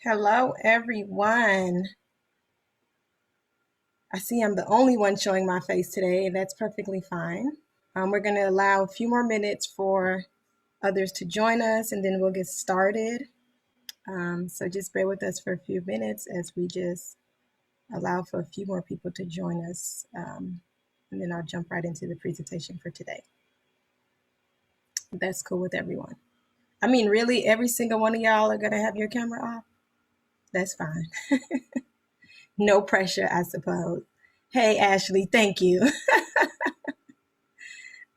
Hello, everyone. I see I'm the only one showing my face today, and that's perfectly fine. We're going to allow a few more minutes for others to join us, and then we'll get started. So just bear with us for a few minutes as we just allow for a few more people to join us, and then I'll jump right into the presentation for today. That's cool with everyone. I mean, really, every single one of y'all are going to have your camera off? That's fine. No pressure, I suppose. Hey, Ashley, thank you.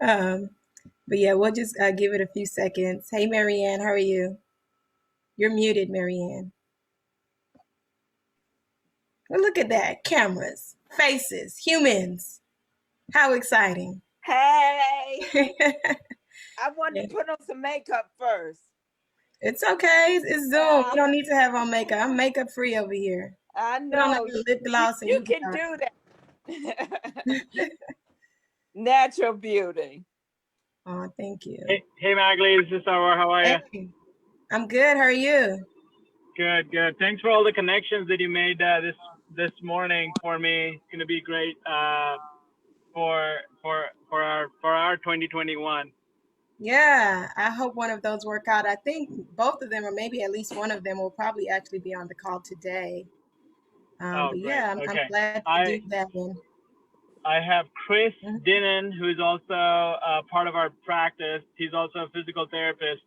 But yeah, we'll just give it a few seconds. Hey, Marianne, how are you? You're muted, Marianne. Well, look at that. Cameras, faces, humans. How exciting. Hey, I wanted to put on some makeup first. It's okay. It's Zoom. You don't need to have on makeup. I'm makeup free over here. I Put on know. a lip gloss and You can do that. Natural beauty. Oh, thank you. Hey, Magli, this is Sarwar. How are you? Hey, I'm good. How are you? Good. Thanks for all the connections that you made this morning for me. It's gonna be great for our 2021. Yeah, I hope one of those work out. I think both of them, or maybe at least one of them, will probably actually be on the call today. Oh, But great. yeah, I'm Okay. glad to do that one. I have Chris Dinnan, who is also part of our practice. He's also a physical therapist.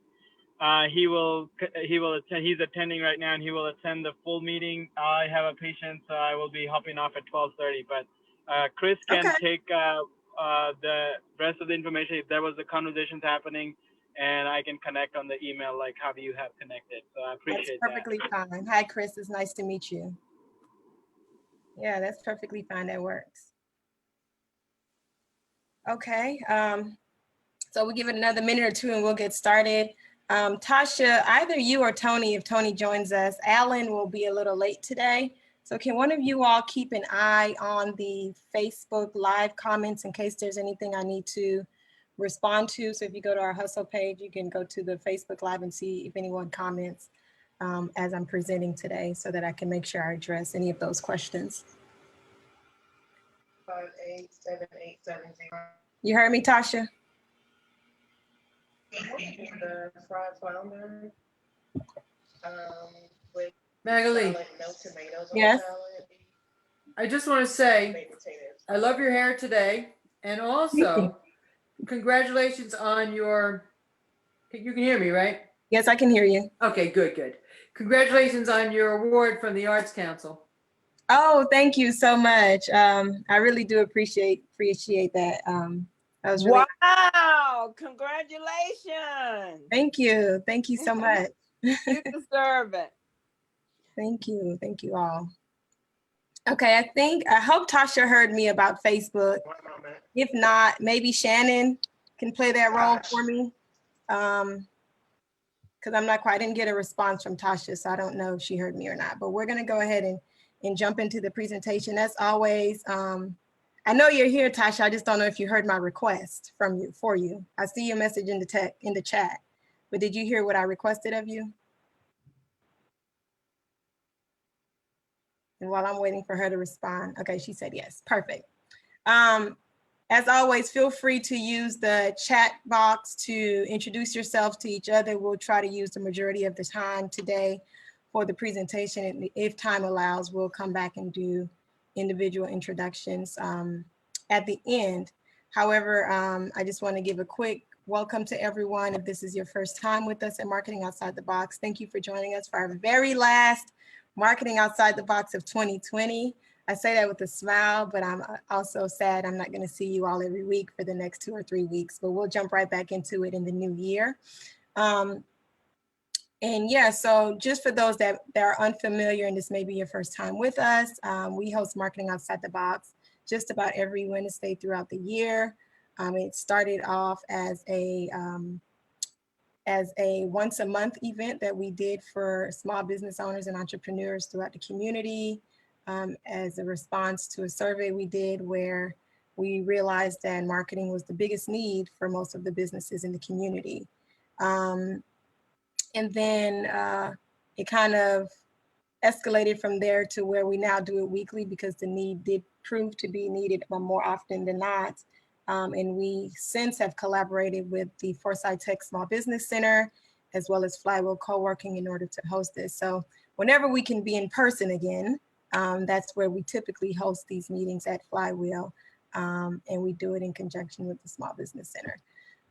He will attend. He's attending right now, and he will attend the full meeting. I have a patient, so I will be hopping off at 12:30. But Chris can take the rest of the information if there was the conversations happening, and I can connect on the email like how you have connected. So I appreciate that. That's perfectly fine. Hi, Chris. It's nice to meet you. Yeah, that's perfectly fine. That works. Okay. So we'll give it another minute or two and we'll get started. Tasha, either you or Tony, if Tony joins us, Alan will be a little late today. So can one of you all keep an eye on the Facebook Live comments in case there's anything I need to respond to? So if you go to our Hustle page, you can go to the Facebook Live and see if anyone comments as I'm presenting today so that I can make sure I address any of those questions. 587-870. You heard me, Tasha? The fried flounder with Magali. No tomatoes. Yes. I just want to say I love your hair today, and also congratulations on your. You can hear me, right? Yes, I can hear you. Okay, good. Congratulations on your award from the Arts Council. Oh, thank you so much. I really do appreciate that. That was really wow! Congratulations. Thank you so much. You deserve it. Thank you all. Okay, I hope Tasha heard me about Facebook. If not, maybe Shannon can play that role for me. Because I didn't get a response from Tasha, so I don't know if she heard me or not. But we're gonna go ahead and jump into the presentation. As always, I know you're here, Tasha. I just don't know if you heard my request for you. I see your message in the chat, but did you hear what I requested of you? And while I'm waiting for her to respond, okay, she said yes, perfect. As always, feel free to use the chat box to introduce yourselves to each other. We'll try to use the majority of the time today for the presentation. And if time allows, we'll come back and do individual introductions at the end. However, I just want to give a quick welcome to everyone. If this is your first time with us at Marketing Outside the Box, thank you for joining us for our very last Marketing Outside the Box of 2020. I say that with a smile, but I'm also sad I'm not going to see you all every week for the next 2 or 3 weeks, but we'll jump right back into it in the new year. And yeah, so just for those that are unfamiliar and this may be your first time with us, we host Marketing Outside the Box just about every Wednesday throughout the year. It started off as a once a month event that we did for small business owners and entrepreneurs throughout the community. As a response to a survey we did where we realized that marketing was the biggest need for most of the businesses in the community. And then it kind of escalated from there to where we now do it weekly because the need did prove to be needed more often than not. And we since have collaborated with the Foresight Tech Small Business Center, as well as Flywheel Co-working in order to host this. So whenever we can be in person again, that's where we typically host these meetings at Flywheel. And we do it in conjunction with the Small Business Center.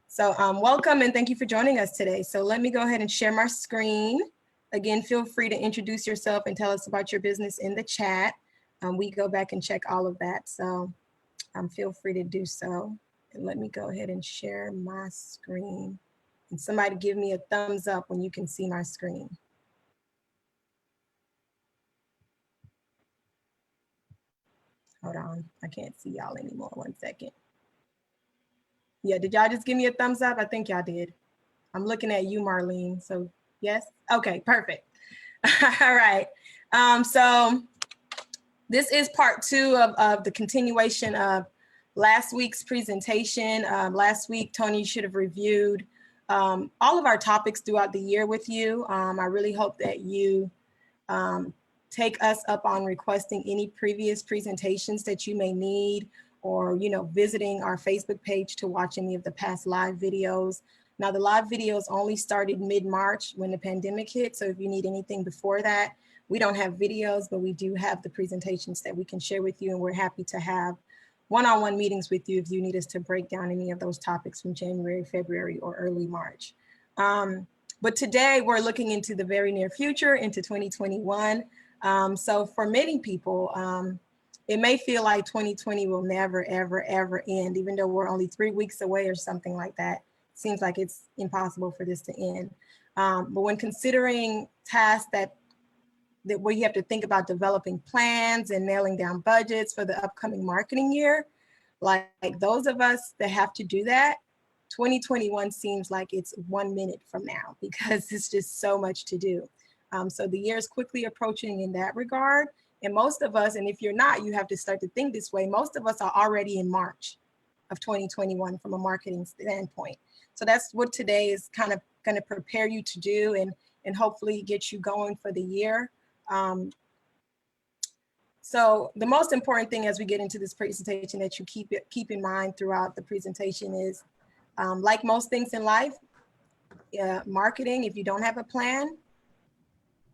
So welcome and thank you for joining us today. So let me go ahead and share my screen. Again, feel free to introduce yourself and tell us about your business in the chat. We go back and check all of that. So feel free to do so. And let me go ahead and share my screen. And somebody give me a thumbs up when you can see my screen. Hold on, I can't see y'all anymore. 1 second. Yeah, did y'all just give me a thumbs up? I think y'all did. I'm looking at you, Marlene. So yes, okay, perfect. All right. So this is part 2 of the continuation of last week's presentation. Last week, Tony should have reviewed all of our topics throughout the year with you. I really hope that you take us up on requesting any previous presentations that you may need, or visiting our Facebook page to watch any of the past live videos. Now the live videos only started mid-March when the pandemic hit. So if you need anything before that, we don't have videos, but we do have the presentations that we can share with you. And we're happy to have one-on-one meetings with you if you need us to break down any of those topics from January, February, or early March. But today we're looking into the very near future, into 2021. So for many people, it may feel like 2020 will never, ever, ever end, even though we're only 3 weeks away or something like that. Seems like it's impossible for this to end. But when considering tasks that where you have to think about developing plans and nailing down budgets for the upcoming marketing year, like those of us that have to do that, 2021 seems like it's 1 minute from now because it's just so much to do. So the year is quickly approaching in that regard. And most of us, and if you're not, you have to start to think this way, most of us are already in March of 2021 from a marketing standpoint. So that's what today is kind of going to prepare you to do and hopefully get you going for the year. So the most important thing as we get into this presentation that you keep in mind throughout the presentation is, like most things in life, marketing, if you don't have a plan,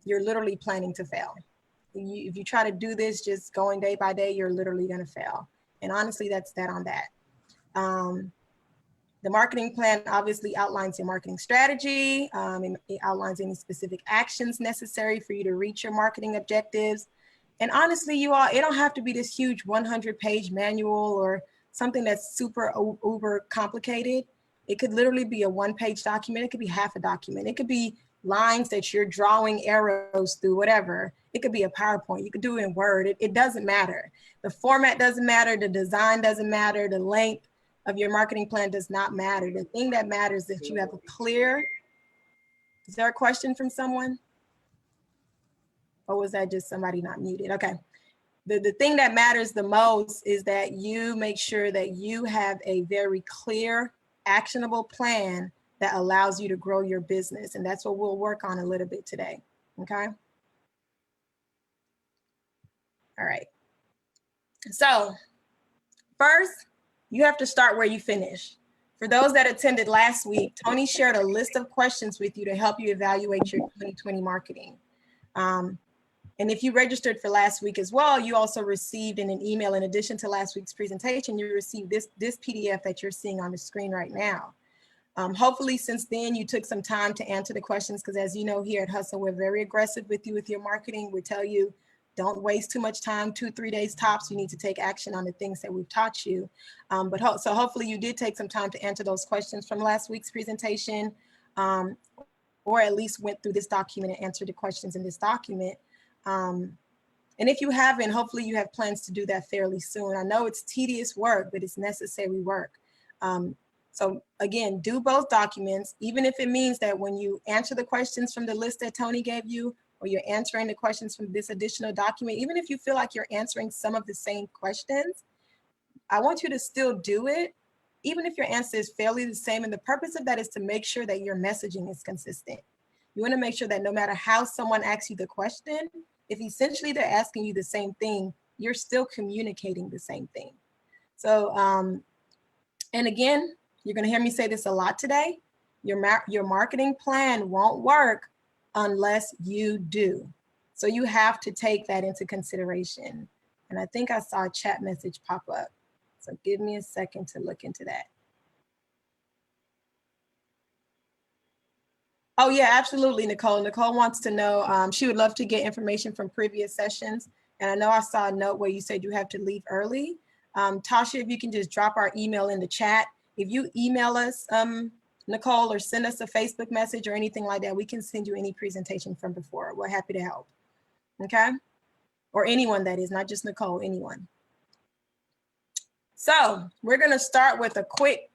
you're literally planning to fail. If you try to do this just going day by day, you're literally going to fail. And honestly, that's that on that. The marketing plan obviously outlines your marketing strategy. And it outlines any specific actions necessary for you to reach your marketing objectives. And honestly, you all, it don't have to be this huge 100-page manual or something that's super uber complicated. It could literally be a 1-page document. It could be half a document. It could be lines that you're drawing arrows through, whatever. It could be a PowerPoint. You could do it in Word. It doesn't matter. The format doesn't matter. The design doesn't matter. The length of your marketing plan does not matter. The thing that matters is that you have a clear, is there a question from someone? Or was that just somebody not muted? Okay. The thing that matters the most is that you make sure that you have a very clear, actionable plan that allows you to grow your business. And that's what we'll work on a little bit today, okay? All right. So first, you have to start where you finish. For those that attended last week, Tony shared a list of questions with you to help you evaluate your 2020 marketing. And if you registered for last week as well, you also received in an email, in addition to last week's presentation, you received this PDF that you're seeing on the screen right now. Hopefully since then you took some time to answer the questions, because as you know, here at Hustle, we're very aggressive with you with your marketing. We tell you, don't waste too much time, 2-3 days tops. You need to take action on the things that we've taught you. So hopefully you did take some time to answer those questions from last week's presentation, or at least went through this document and answered the questions in this document. And if you haven't, hopefully you have plans to do that fairly soon. I know it's tedious work, but it's necessary work. So again, do both documents, even if it means that when you answer the questions from the list that Tony gave you, or you're answering the questions from this additional document, even if you feel like you're answering some of the same questions, I want you to still do it, even if your answer is fairly the same. And the purpose of that is to make sure that your messaging is consistent. You want to make sure that no matter how someone asks you the question, if essentially they're asking you the same thing, you're still communicating the same thing. So, and again, you're going to hear me say this a lot today. Your marketing plan won't work unless you do. So you have to take that into consideration. And I think I saw a chat message pop up. So give me a second to look into that. Oh yeah, absolutely, Nicole. Nicole wants to know, she would love to get information from previous sessions. And I know I saw a note where you said you have to leave early. Tasha, if you can just drop our email in the chat. If you email us, Nicole, or send us a Facebook message or anything like that, we can send you any presentation from before. We're happy to help, okay? Or anyone that is, not just Nicole, anyone. So we're gonna start with a quick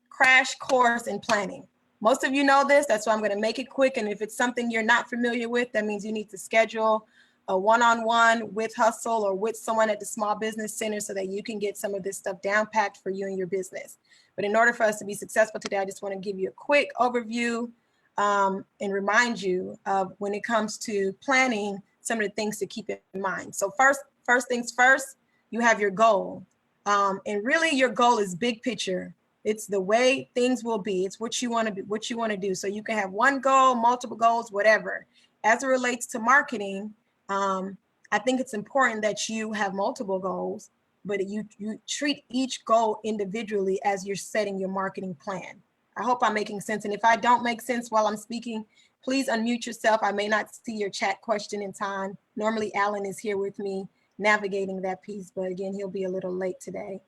crash course in planning. Most of you know this, that's why I'm gonna make it quick. And if it's something you're not familiar with, that means you need to schedule a one-on-one with Hustle or with someone at the Small Business Center so that you can get some of this stuff down packed for you and your business. But in order for us to be successful today, I just wanna give you a quick overview and remind you of when it comes to planning, some of the things to keep in mind. So first things first, you have your goal. And really your goal is big picture. It's the way things will be. It's what you want to be, what you want to do. So you can have one goal, multiple goals, whatever. As it relates to marketing, I think it's important that you have multiple goals, but you treat each goal individually as you're setting your marketing plan. I hope I'm making sense. And if I don't make sense while I'm speaking, please unmute yourself. I may not see your chat question in time. Normally, Alan is here with me navigating that piece, but again, he'll be a little late today.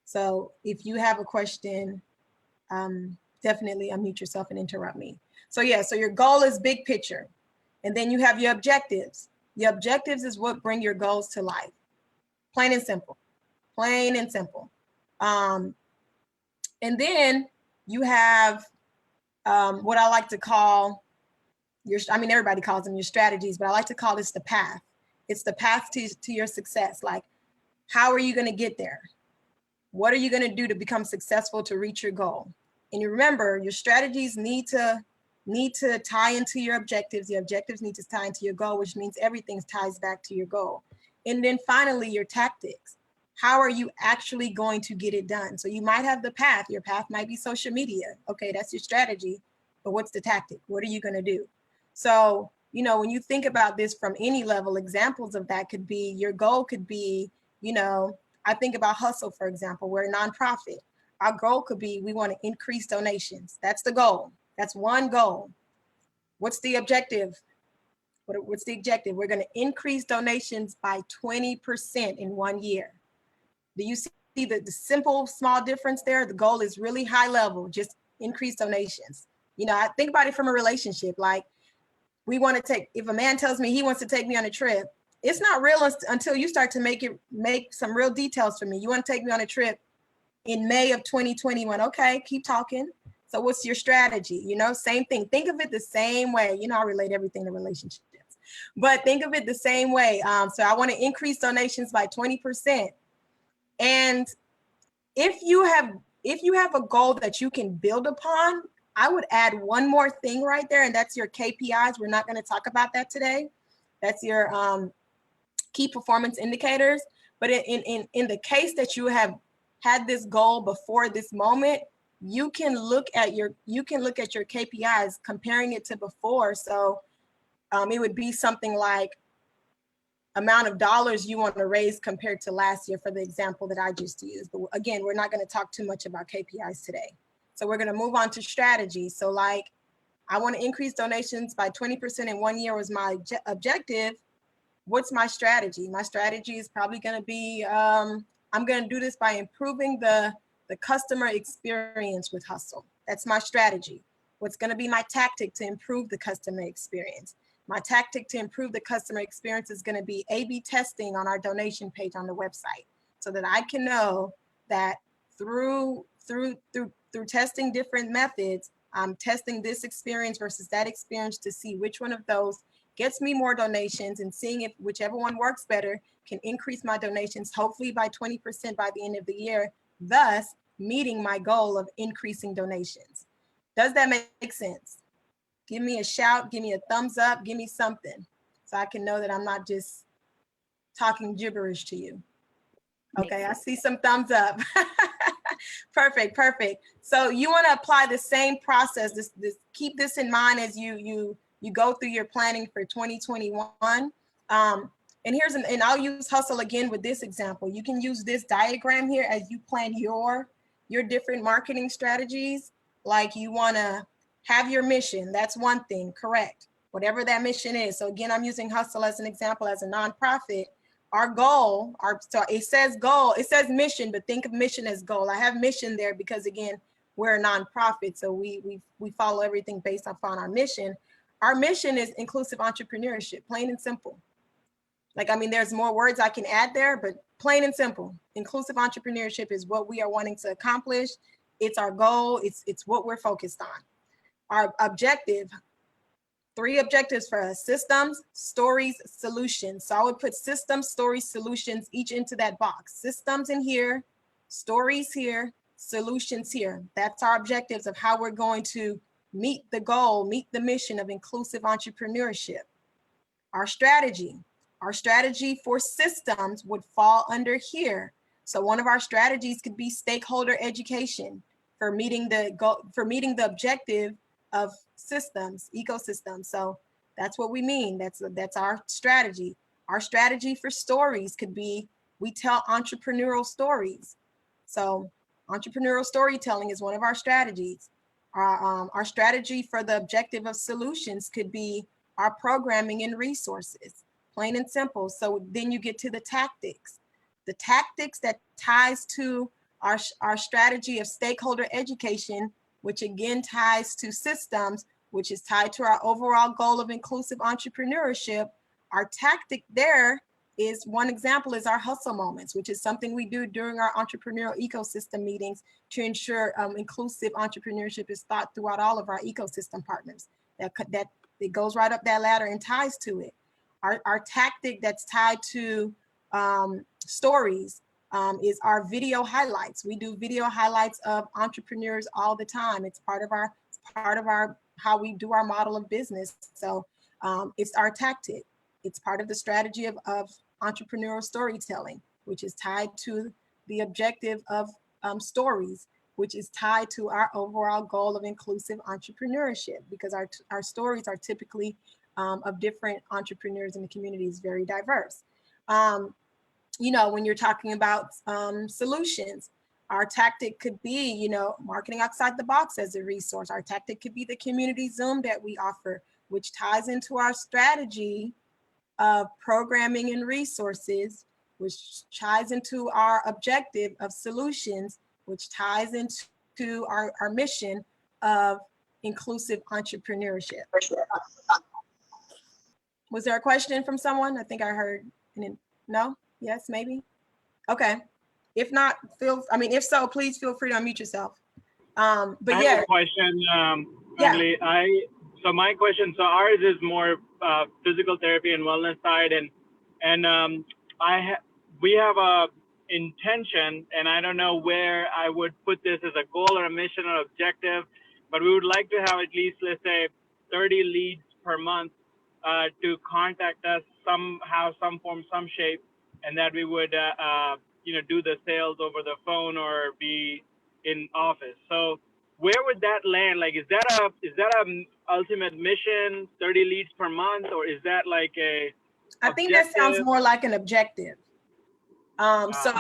So if you have a question, definitely unmute yourself and interrupt me. So yeah, so your goal is big picture. And then you have your objectives. Your objectives is what bring your goals to life. Plain and simple, plain and simple. And then you have what I like to call everybody calls them your strategies, but I like to call this the path. It's the path to your success. Like, how are you going to get there? What are you going to do to become successful to reach your goal? And you remember, your strategies need to tie into your objectives. The objectives need to tie into your goal, which means everything ties back to your goal. And then finally, your tactics. How are you actually going to get it done? So you might have the path. Your path might be social media. Okay, that's your strategy. But what's the tactic? What are you going to do? So, you know, when you think about this from any level, examples of that could be, your goal could be, you know, I think about Hustle, for example. We're a nonprofit. Our goal could be, we want to increase donations. That's the goal. That's one goal. What's the objective? What's the objective? We're going to increase donations by 20% in 1 year. Do you see the simple, small difference there? The goal is really high level, just increase donations. You know, I think about it from a relationship. Like, we want to take, if a man tells me he wants to take me on a trip, it's not real until you start to make some real details for me. You want to take me on a trip in May of 2021. Okay, keep talking. So what's your strategy? You know, same thing. Think of it the same way. You know, I relate everything to relationships, but think of it the same way. So I want to increase donations by 20%. And if you have a goal that you can build upon, I would add one more thing right there, and that's your KPIs. We're not going to talk about that today. That's your key performance indicators. But in the case that you have had this goal before this moment, you can look at your KPIs, comparing it to before. So it would be something like amount of dollars you want to raise compared to last year, for the example that I just used. But again, we're not going to talk too much about KPIs today. So we're going to move on to strategy. So like, I want to increase donations by 20% in 1 year was my objective. What's my strategy? My strategy is probably going to be, I'm going to do this by improving the customer experience with Hustle. That's my strategy. What's going to be my tactic to improve the customer experience? My tactic to improve the customer experience is going to be A/B testing on our donation page on the website, so that I can know that through testing different methods, I'm testing this experience versus that experience to see which one of those gets me more donations, and seeing if whichever one works better can increase my donations, hopefully by 20% by the end of the year, thus meeting my goal of increasing donations. Does that make sense? Give me a shout, give me a thumbs up, give me something so I can know that I'm not just talking gibberish to you. Okay, I see some thumbs up. Perfect, perfect. So you want to apply the same process. Keep this in mind as you go through your planning for 2021. And I'll use hustle again with this example. You can use this diagram here as you plan your different marketing strategies. Like you want to have your mission. That's one thing, correct? Whatever that mission is. So again, I'm using hustle as an example as a nonprofit. Our goal, so it says goal, it says mission, but think of mission as goal. I have mission there because again, we're a nonprofit, so we follow everything based upon our mission. Our mission is inclusive entrepreneurship, plain and simple. Like, I mean, there's more words I can add there, but plain and simple, inclusive entrepreneurship is what we are wanting to accomplish. It's our goal. It's what we're focused on. Our objective, 3 objectives for us: systems, stories, solutions. So I would put systems, stories, solutions, each into that box. Systems in here, stories here, solutions here. That's our objectives of how we're going to meet the goal, meet the mission of inclusive entrepreneurship. Our strategy for systems would fall under here. So one of our strategies could be stakeholder education for meeting the goal, for meeting the objective of systems, ecosystems. So that's what we mean. That's our strategy. Our strategy for stories could be, we tell entrepreneurial stories. So entrepreneurial storytelling is one of our strategies. Our strategy for the objective of solutions could be our programming and resources, plain and simple. So then you get to the tactics that ties to our strategy of stakeholder education, which again ties to systems, which is tied to our overall goal of inclusive entrepreneurship. Our tactic there is, one example is our hustle moments, which is something we do during our entrepreneurial ecosystem meetings to ensure inclusive entrepreneurship is thought throughout all of our ecosystem partners. That it goes right up that ladder and ties to it. Our tactic that's tied to stories is our video highlights. We do video highlights of entrepreneurs all the time. It's part of our how we do our model of business. So it's our tactic. It's part of the strategy of entrepreneurial storytelling, which is tied to the objective of stories, which is tied to our overall goal of inclusive entrepreneurship, because our stories are typically of different entrepreneurs in the community, is very diverse. You know, when you're talking about solutions, our tactic could be, you know, marketing outside the box as a resource. Our tactic could be the community Zoom that we offer, which ties into our strategy of programming and resources, which ties into our objective of solutions, which ties into our mission of inclusive entrepreneurship. Was there a question from someone? I think I heard, no? Yes, maybe? Okay. If not, if so, please feel free to unmute yourself. But I have a question. Yeah. So my question, so ours is more physical therapy and wellness side, and we have a intention, and I don't know where I would put this as a goal or a mission or objective, but we would like to have at least, let's say, 30 leads per month to contact us somehow, some form, some shape, and that we would do the sales over the phone or be in office. So where would that land? Like, is that a ultimate mission, 30 leads per month, or is that like a I think that sounds more like an objective. So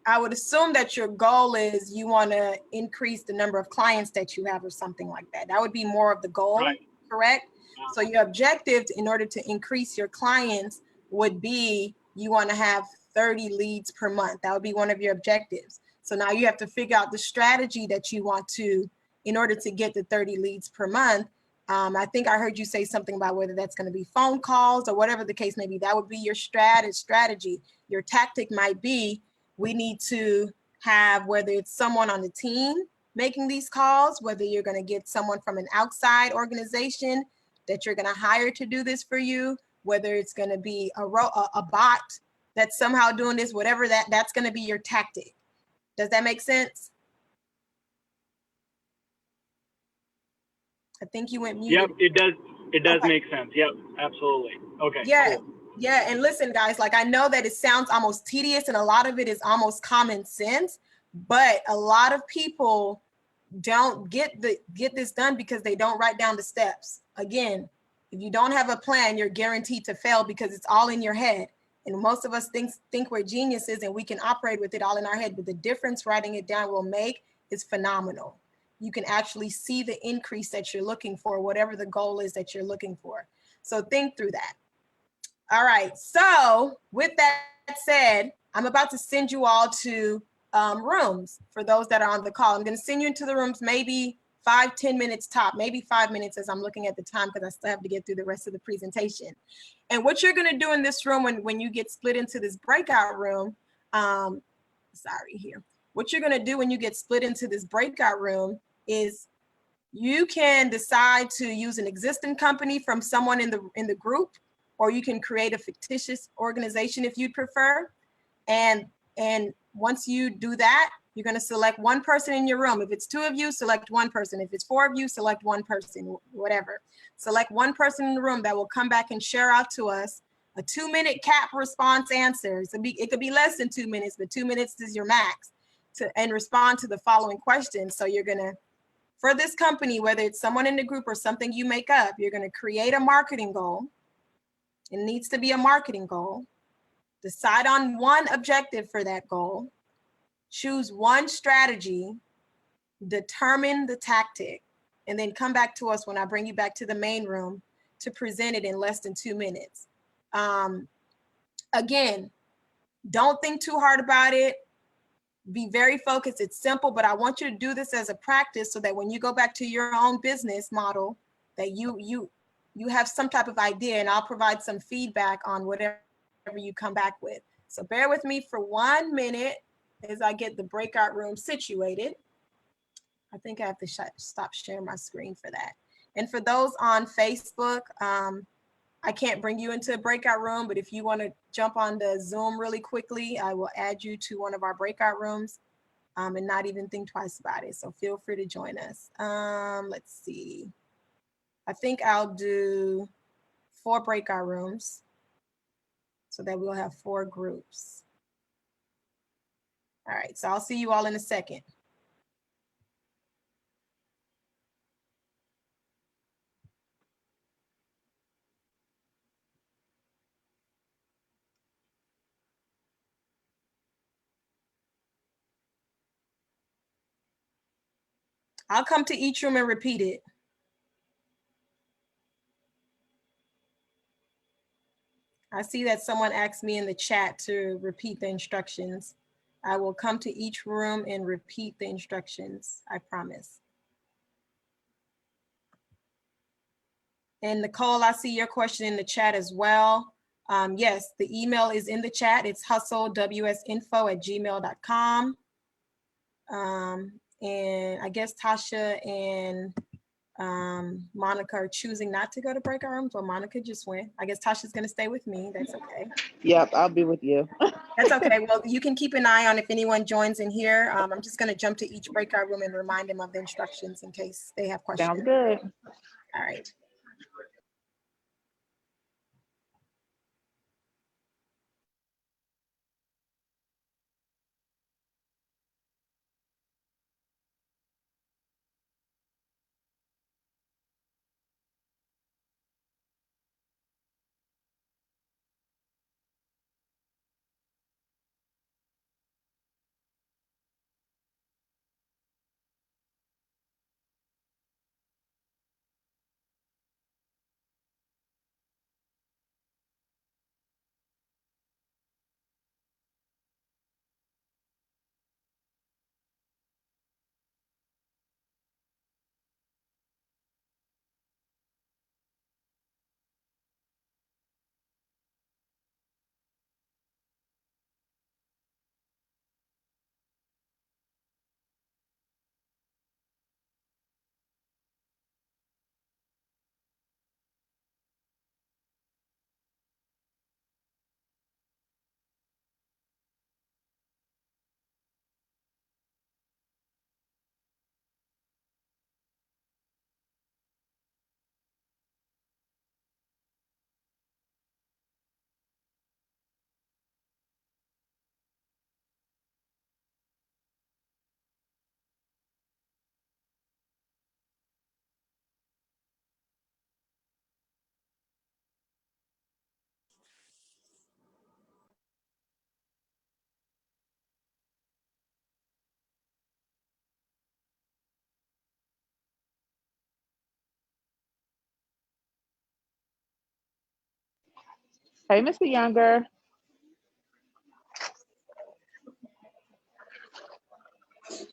I would assume that your goal is you want to increase the number of clients that you have or something like that. That would be more of the goal, right? Correct? So your objective in order to increase your clients would be you want to have 30 leads per month. That would be one of your objectives. So now you have to figure out the strategy that you want to, in order to get the 30 leads per month. I think I heard you say something about whether that's going to be phone calls or whatever the case may be. That would be your strategy. Your tactic might be, we need to have, whether it's someone on the team making these calls, whether you're going to get someone from an outside organization that you're going to hire to do this for you, whether it's going to be a bot that's somehow doing this, whatever that's going to be your tactic. Does that make sense? I think you went Yep, muted. it does. It does Okay. make sense. Yep, absolutely. Okay. Yeah. Cool. Yeah. And listen, guys, like I know that it sounds almost tedious and a lot of it is almost common sense, but a lot of people don't get this done because they don't write down the steps. Again, if you don't have a plan, you're guaranteed to fail because it's all in your head. And most of us think we're geniuses and we can operate with it all in our head, but the difference writing it down will make is phenomenal. You can actually see the increase that you're looking for, whatever the goal is that you're looking for. So think through that. All right. So with that said, I'm about to send you all to rooms for those that are on the call. I'm going to send you into the rooms maybe 5-10 minutes top, maybe 5 minutes as I'm looking at the time because I still have to get through the rest of the presentation. And what you're going to do in this room when you get split into this breakout room, what you're going to do when you get split into this breakout room is you can decide to use an existing company from someone in the group, or you can create a fictitious organization if you'd prefer. And once you do that, you're going to select one person in your room. If it's 2 of you, select one person. If it's 4 of you, select one person, whatever. Select one person in the room that will come back and share out to us a 2-minute cap response answer. It could be less than 2 minutes, but 2 minutes is your max and respond to the following questions. So you're going to, for this company, whether it's someone in the group or something you make up, you're going to create a marketing goal. It needs to be a marketing goal. Decide on one objective for that goal. Choose one strategy. Determine the tactic. And then come back to us when I bring you back to the main room to present it in less than 2 minutes. Again, don't think too hard about it. Be very focused. It's simple, but I want you to do this as a practice so that when you go back to your own business model, that you have some type of idea, and I'll provide some feedback on whatever you come back with. So bear with me for 1 minute as I get the breakout room situated. I think I have to stop sharing my screen for that. And for those on Facebook, I can't bring you into a breakout room, but if you want to jump on the Zoom really quickly, I will add you to one of our breakout rooms and not even think twice about it. So feel free to join us. Let's see. I think I'll do 4 breakout rooms so that we'll have 4 groups. All right, so I'll see you all in a second. I'll come to each room and repeat it. I see that someone asked me in the chat to repeat the instructions. I will come to each room and repeat the instructions, I promise. And Nicole, I see your question in the chat as well. Yes, the email is in the chat. It's hustlewsinfo@gmail.com. And I guess Tasha and Monica are choosing not to go to breakout rooms, but Monica just went. I guess Tasha's gonna stay with me. That's okay. Yep, I'll be with you. That's okay. Well, you can keep an eye on if anyone joins in here. I'm just gonna jump to each breakout room and remind them of the instructions in case they have questions. Sounds good. All right. Hey, Mr. Younger.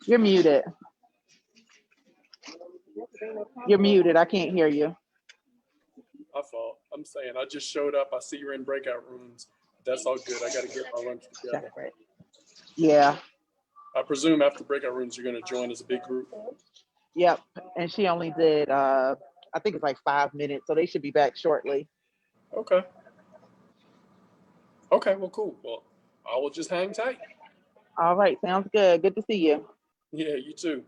You're muted. You're muted. I can't hear you. My fault. I'm saying I just showed up. I see you're in breakout rooms. That's all good. I got to get my lunch together. Yeah. I presume after breakout rooms, you're going to join as a big group. Yep. And she only did, I think it's like 5 minutes, so they should be back shortly. Okay. Okay, well, cool. Well, I will just hang tight. All right. Sounds good. Good to see you. Yeah, you too.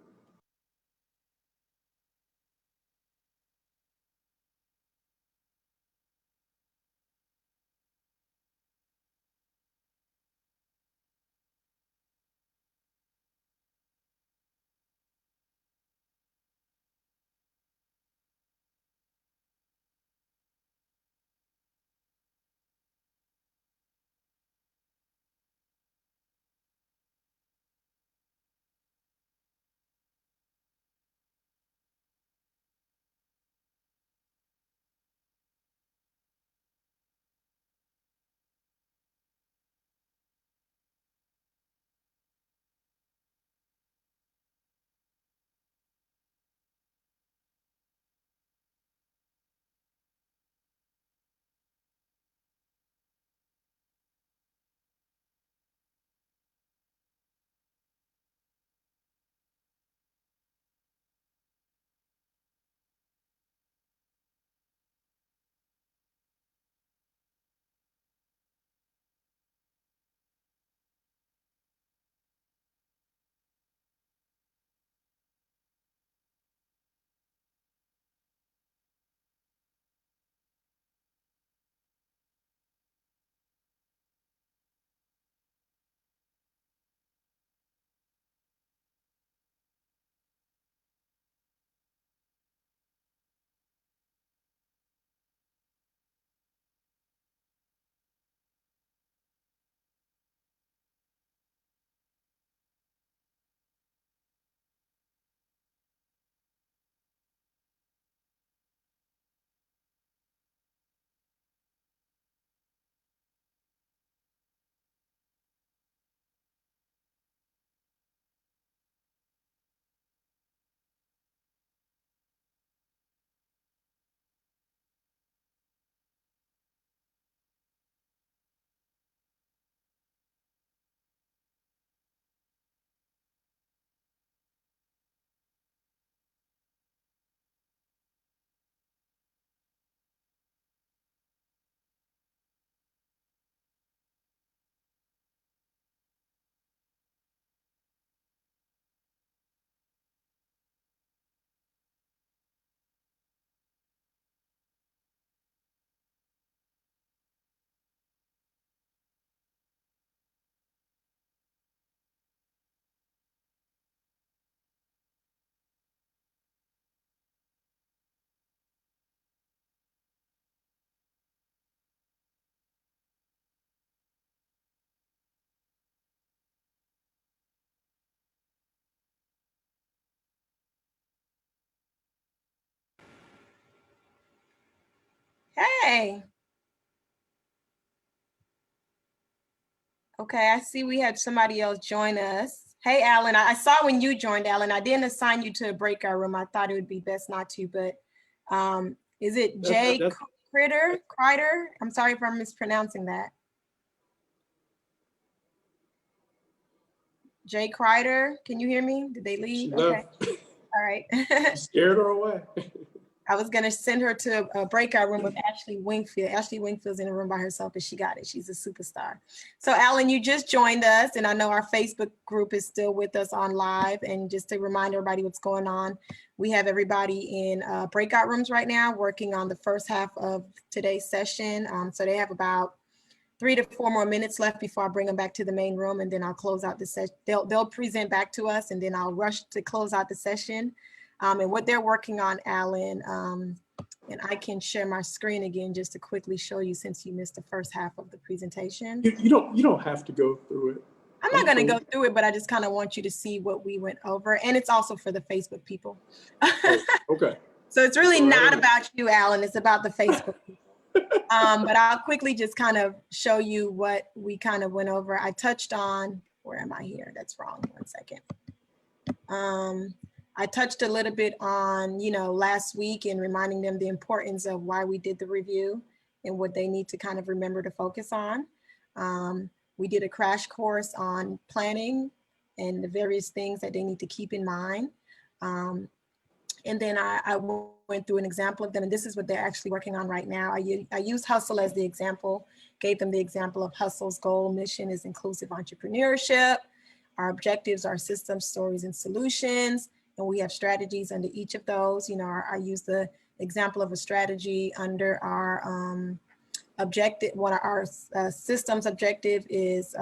Hey. Okay, I see we had somebody else join us. Hey, Alan, I saw when you joined, Alan. I didn't assign you to a breakout room. I thought it would be best not to, but is it Jay Crider? I'm sorry if I'm mispronouncing that. Jay Crider, can you hear me? Did they leave? Okay, all right. Scared her away. I was gonna send her to a breakout room with Ashley Wingfield. Ashley Wingfield's in a room by herself, but she got it. She's a superstar. So Alan, you just joined us, and I know our Facebook group is still with us on live. And just to remind everybody what's going on, we have everybody in breakout rooms right now working on the first half of today's session. So they have about 3 to 4 more minutes left before I bring them back to the main room, and then I'll close out the session. They'll present back to us, and then I'll rush to close out the session. And what they're working on, Alan, and I can share my screen again just to quickly show you since you missed the first half of the presentation. You don't have to go through it. I'm not going to go through it, but I just kind of want you to see what we went over, and it's also for the Facebook people. Oh, okay. So it's really not about you, Alan. It's about the Facebook people. But I'll quickly just kind of show you what we kind of went over. I touched on, where am I here? That's wrong, 1 second. I touched a little bit on, last week and reminding them the importance of why we did the review and what they need to kind of remember to focus on. We did a crash course on planning and the various things that they need to keep in mind. And then I went through an example of them, and this is what they're actually working on right now. I used Hustle as the example, gave them the example of Hustle's goal, mission is inclusive entrepreneurship. Our objectives are systems, stories, and solutions. And we have strategies under each of those. I use the example of a strategy under our objective. One of our systems objective is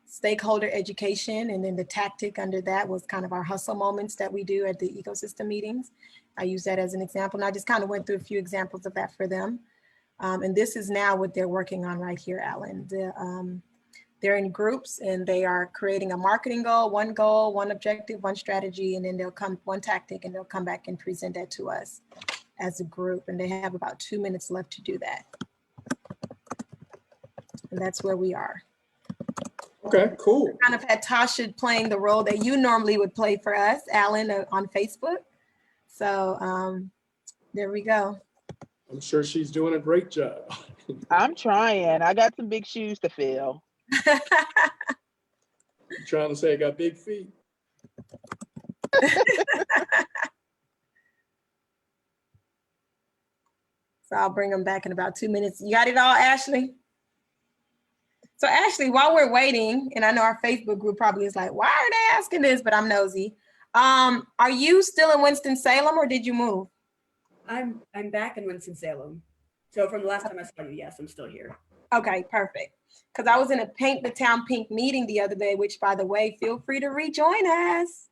stakeholder education. And then the tactic under that was kind of our hustle moments that we do at the ecosystem meetings. I use that as an example. And I just kind of went through a few examples of that for them. And this is now what they're working on right here, Alan. They're in groups and they are creating a marketing goal, one objective, one strategy, and then they'll come, one tactic, and they'll come back and present that to us as a group. And they have about 2 minutes left to do that. And that's where we are. Okay, cool. Kind of had Tasha playing the role that you normally would play for us, Alan, on Facebook. So there we go. I'm sure she's doing a great job. I'm trying. I got some big shoes to fill. I'm trying to say I got big feet. So I'll bring them back in about 2 minutes. You got it all, Ashley? So Ashley, while we're waiting, and I know our Facebook group probably is like, why are they asking this? But I'm nosy. Are you still in Winston-Salem or did you move? I'm back in Winston-Salem. So from the last time I saw you, yes, I'm still here. Okay, perfect. Because I was in a Paint the Town Pink meeting the other day, which, by the way, feel free to rejoin us.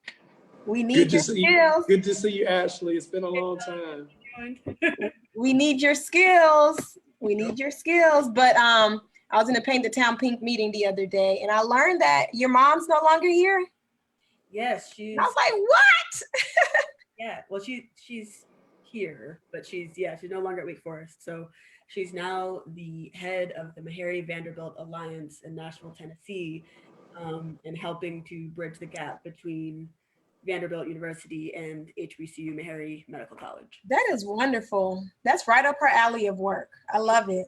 We need your skills. Good to see you, Ashley. It's been a long time. We need your skills. We need your skills. But I was in a Paint the Town Pink meeting the other day, and I learned that your mom's no longer here. Yes, she's. And I was like, what? Yeah, well, she's here, but she's no longer at Wake Forest. So she's now the head of the Meharry Vanderbilt Alliance in Nashville, Tennessee, and helping to bridge the gap between Vanderbilt University and HBCU Meharry Medical College. That is wonderful. That's right up her alley of work. I love it.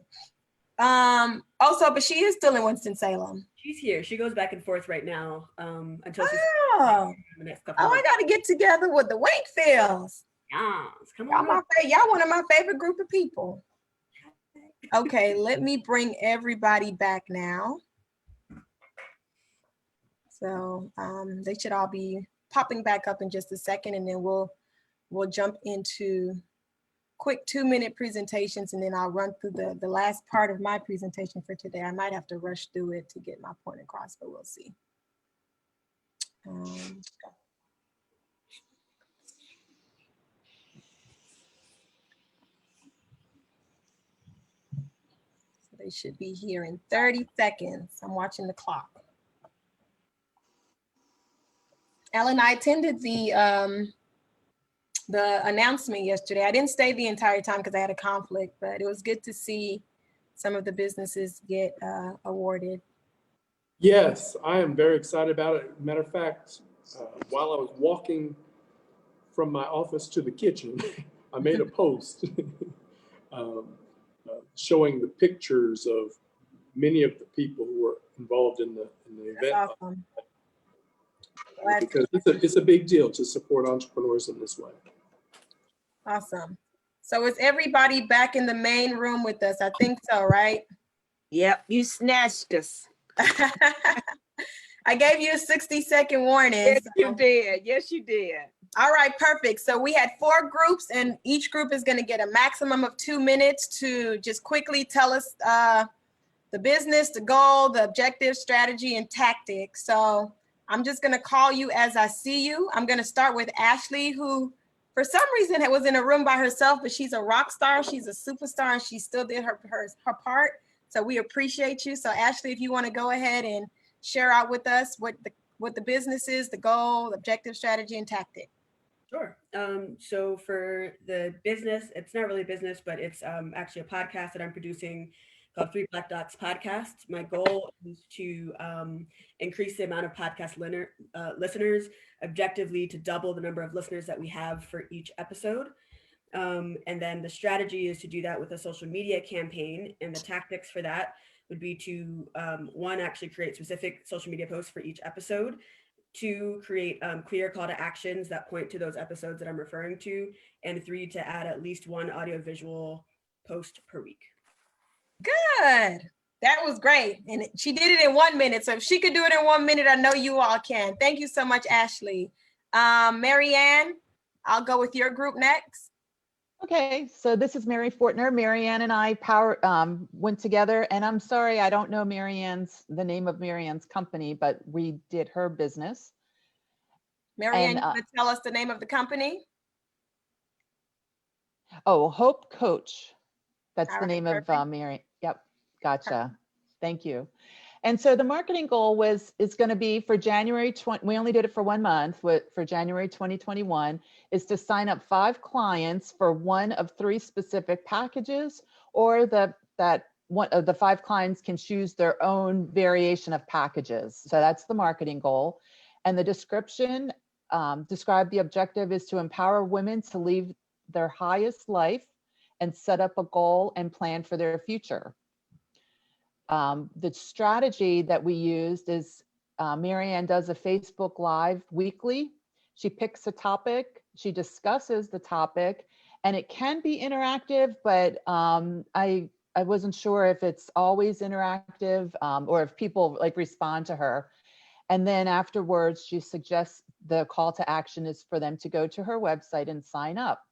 Also, but she is still in Winston-Salem. She's here. She goes back and forth right now until she's the next couple. Oh, I got to get together with the Wakefields. Yes, come on. Y'all one of my favorite group of people. Okay, let me bring everybody back now. So they should all be popping back up in just a second, and then we'll jump into quick 2-minute presentations, and then I'll run through the last part of my presentation for today. I might have to rush through it to get my point across, but we'll see. So they should be here in 30 seconds. I'm watching the clock. Alan, I attended the announcement yesterday. I didn't stay the entire time because I had a conflict, but it was good to see some of the businesses get awarded. Yes, I am very excited about it. Matter of fact, while I was walking from my office to the kitchen, I made a post showing the pictures of many of the people who were involved in the event. That's awesome. Because it's a big deal to support entrepreneurs in this way. Awesome. So is everybody back in the main room with us? I think so, right? Yep, you snatched us. I gave you a 60-second warning. Yes, you did. Yes, you did. All right, perfect. So we had 4 groups, and each group is going to get a maximum of 2 minutes to just quickly tell us the business, the goal, the objective, strategy, and tactic. So I'm just going to call you as I see you. I'm going to start with Ashley, who for some reason was in a room by herself, but she's a rock star. She's a superstar, and she still did her part. So we appreciate you. So Ashley, if you want to go ahead and share out with us what the business is, the goal, the objective, strategy, and tactic. Sure. So for the business, it's not really business, but it's actually a podcast that I'm producing called Three Black Dots Podcast. My goal is to increase the amount of podcast listeners, objectively to double the number of listeners that we have for each episode. And then the strategy is to do that with a social media campaign. And the tactics for that would be to, one, actually create specific social media posts for each episode. Two, create clear call to actions that point to those episodes that I'm referring to. And three, to add at least one audiovisual post per week. Good. That was great. And she did it in 1 minute. So if she could do it in 1 minute, I know you all can. Thank you so much, Ashley. Marianne, I'll go with your group next. Okay, so this is Mary Fortner. Marianne and I went together, and I'm sorry, I don't know the name of Marianne's company, but we did her business. Marianne, you want to tell us the name of the company? Oh, Hope Coach. That's All the right, name perfect. of Mary. Yep, gotcha. Perfect. Thank you. And so the marketing goal is going to be for January 20, we only did it for 1 month, for January 2021, is to sign up 5 clients for one of 3 specific packages, or that one of the 5 clients can choose their own variation of packages. So that's the marketing goal. And the description, describe the objective is to empower women to live their highest life and set up a goal and plan for their future. The strategy that we used is Marianne does a Facebook Live weekly. She picks a topic, she discusses the topic, and it can be interactive, but I wasn't sure if it's always interactive or if people like respond to her. And then afterwards, she suggests the call to action is for them to go to her website and sign up.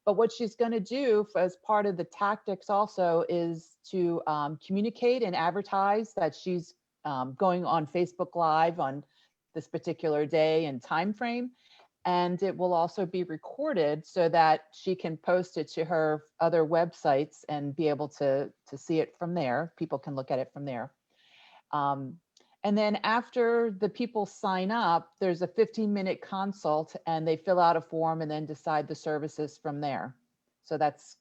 But what she's going to do as part of the tactics also is to communicate and advertise that she's going on Facebook Live on this particular day and time frame. And it will also be recorded so that she can post it to her other websites and be able to see it from there. People can look at it from there. And then after the people sign up, there's a 15-minute consult and they fill out a form and then decide the services from there. So that's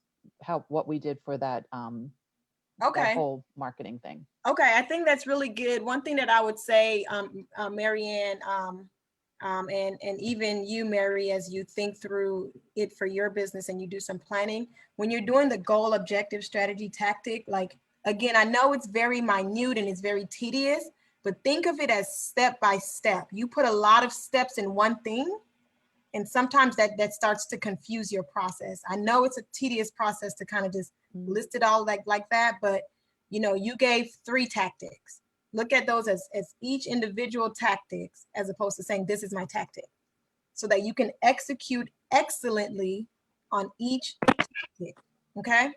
what we did for that, that whole marketing thing. Okay, I think that's really good. One thing that I would say, Marianne, and even you, Mary, as you think through it for your business and you do some planning, when you're doing the goal, objective, strategy, tactic, like, again, I know it's very minute and it's very tedious, but think of it as step by step. You put a lot of steps in one thing, and sometimes that starts to confuse your process. I know it's a tedious process to kind of just list it all like that, but you know, you gave 3 tactics. Look at those as each individual tactics, as opposed to saying, this is my tactic, so that you can execute excellently on each tactic, okay?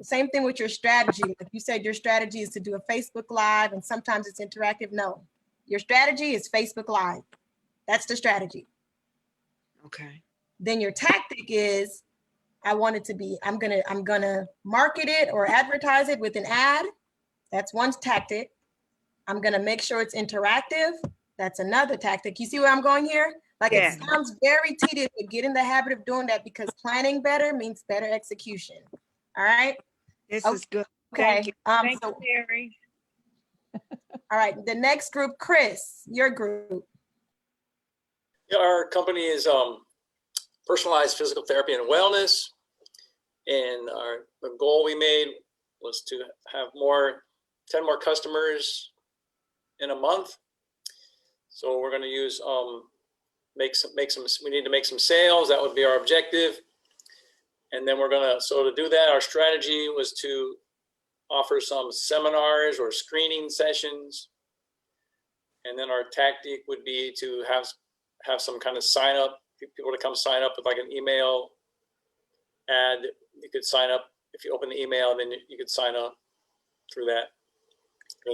Same thing with your strategy. Like you said, your strategy is to do a Facebook Live and sometimes it's interactive. No, your strategy is Facebook Live. That's the strategy. Okay. Then your tactic is, I want it to be, I'm gonna market it or advertise it with an ad. That's one tactic. I'm gonna make sure it's interactive. That's another tactic. You see where I'm going here? Like, it sounds very tedious, but get in the habit of doing that, because planning better means better execution. All right. This is good. Okay. Thank you, Mary. All right. The next group, Chris, your group. Yeah, our company is personalized physical therapy and wellness. And the goal we made was to have 10 more customers in a month. So we're going to use we need to make some sales. That would be our objective. And then so to do that, our strategy was to offer some seminars or screening sessions. And then our tactic would be to have some kind of sign up, people to come sign up with like an email ad. You could sign up if you open the email, and then you could sign up through that.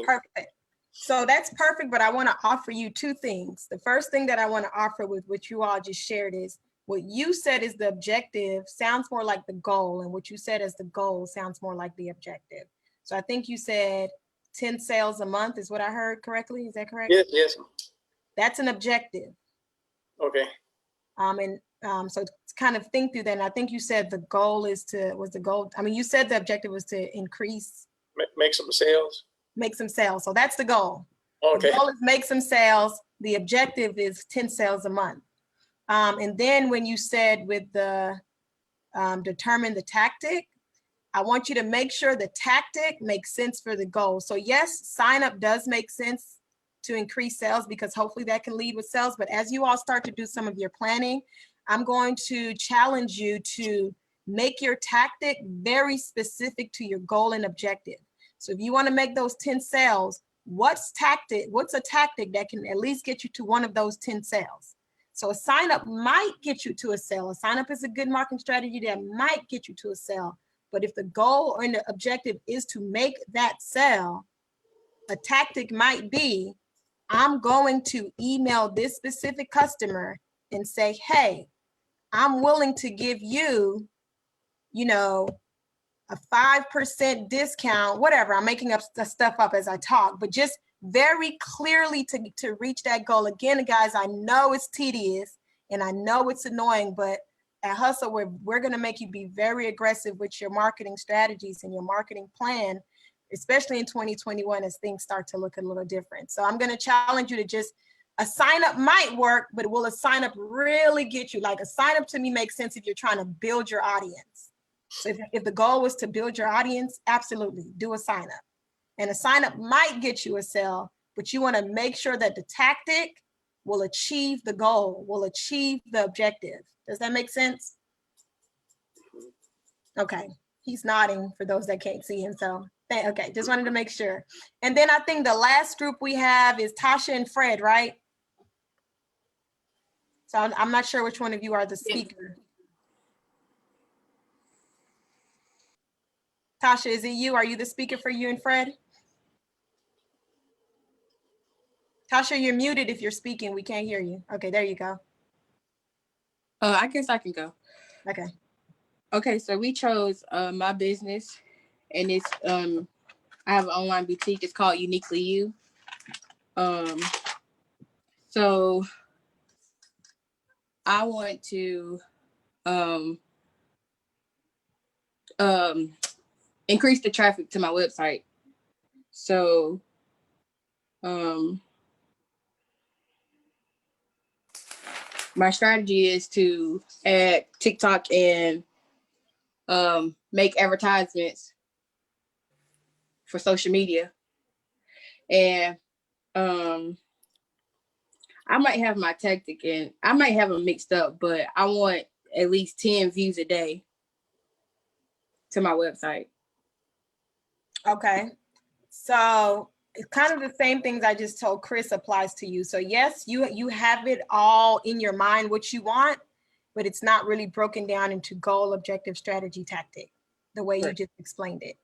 Perfect. So that's perfect, but I want to offer you 2 things. The first thing that I want to offer with what you all just shared is, what you said is the objective sounds more like the goal, and what you said as the goal sounds more like the objective. So I think you said 10 sales a month is what I heard correctly. Is that correct? Yes. That's an objective. Okay. So to kind of think through that, and I think you said the goal is to, you said the objective was to increase. Make some sales. Make some sales. So that's the goal. Okay. The goal is make some sales. The objective is 10 sales a month. And then when you said with the determine the tactic, I want you to make sure the tactic makes sense for the goal. So yes, sign up does make sense to increase sales because hopefully that can lead with sales. But as you all start to do some of your planning, I'm going to challenge you to make your tactic very specific to your goal and objective. So if you want to make those 10 sales, what's a tactic that can at least get you to one of those 10 sales? So a sign up might get you to a sale. A sign up is a good marketing strategy that might get you to a sale. But if the goal or the objective is to make that sale, a tactic might be, I'm going to email this specific customer and say, hey, I'm willing to give you, a 5% discount, whatever. I'm making up stuff up as I talk, but just very clearly to reach that goal. Again, guys, I know it's tedious and I know it's annoying, but at Hustle, we're going to make you be very aggressive with your marketing strategies and your marketing plan, especially in 2021 as things start to look a little different. So I'm going to challenge you to just, a sign up might work, but will a sign up really get you? Like a sign up to me makes sense if you're trying to build your audience. So if the goal was to build your audience, absolutely do a sign up. And a sign up might get you a sale, but you want to make sure that the tactic will achieve the goal, will achieve the objective. Does that make sense? Okay, he's nodding for those that can't see him. So, okay, just wanted to make sure. And then I think the last group we have is Tasha and Fred, right? So I'm not sure which one of you are the speaker. Tasha, is it you? Are you the speaker for you and Fred? Tasha, you're muted if you're speaking. We can't hear you. Okay, there you go. I guess I can go. Okay. Okay, so we chose my business, and it's I have an online boutique. It's called Uniquely You. So I want to increase the traffic to my website. So my strategy is to add TikTok and make advertisements for social media. And I might have my tactic and I might have them mixed up, but I want at least 10 views a day to my website. Okay. So it's kind of the same things I just told Chris applies to you. So yes, you have it all in your mind what you want, but it's not really broken down into goal, objective, strategy, tactic, the way you just explained it.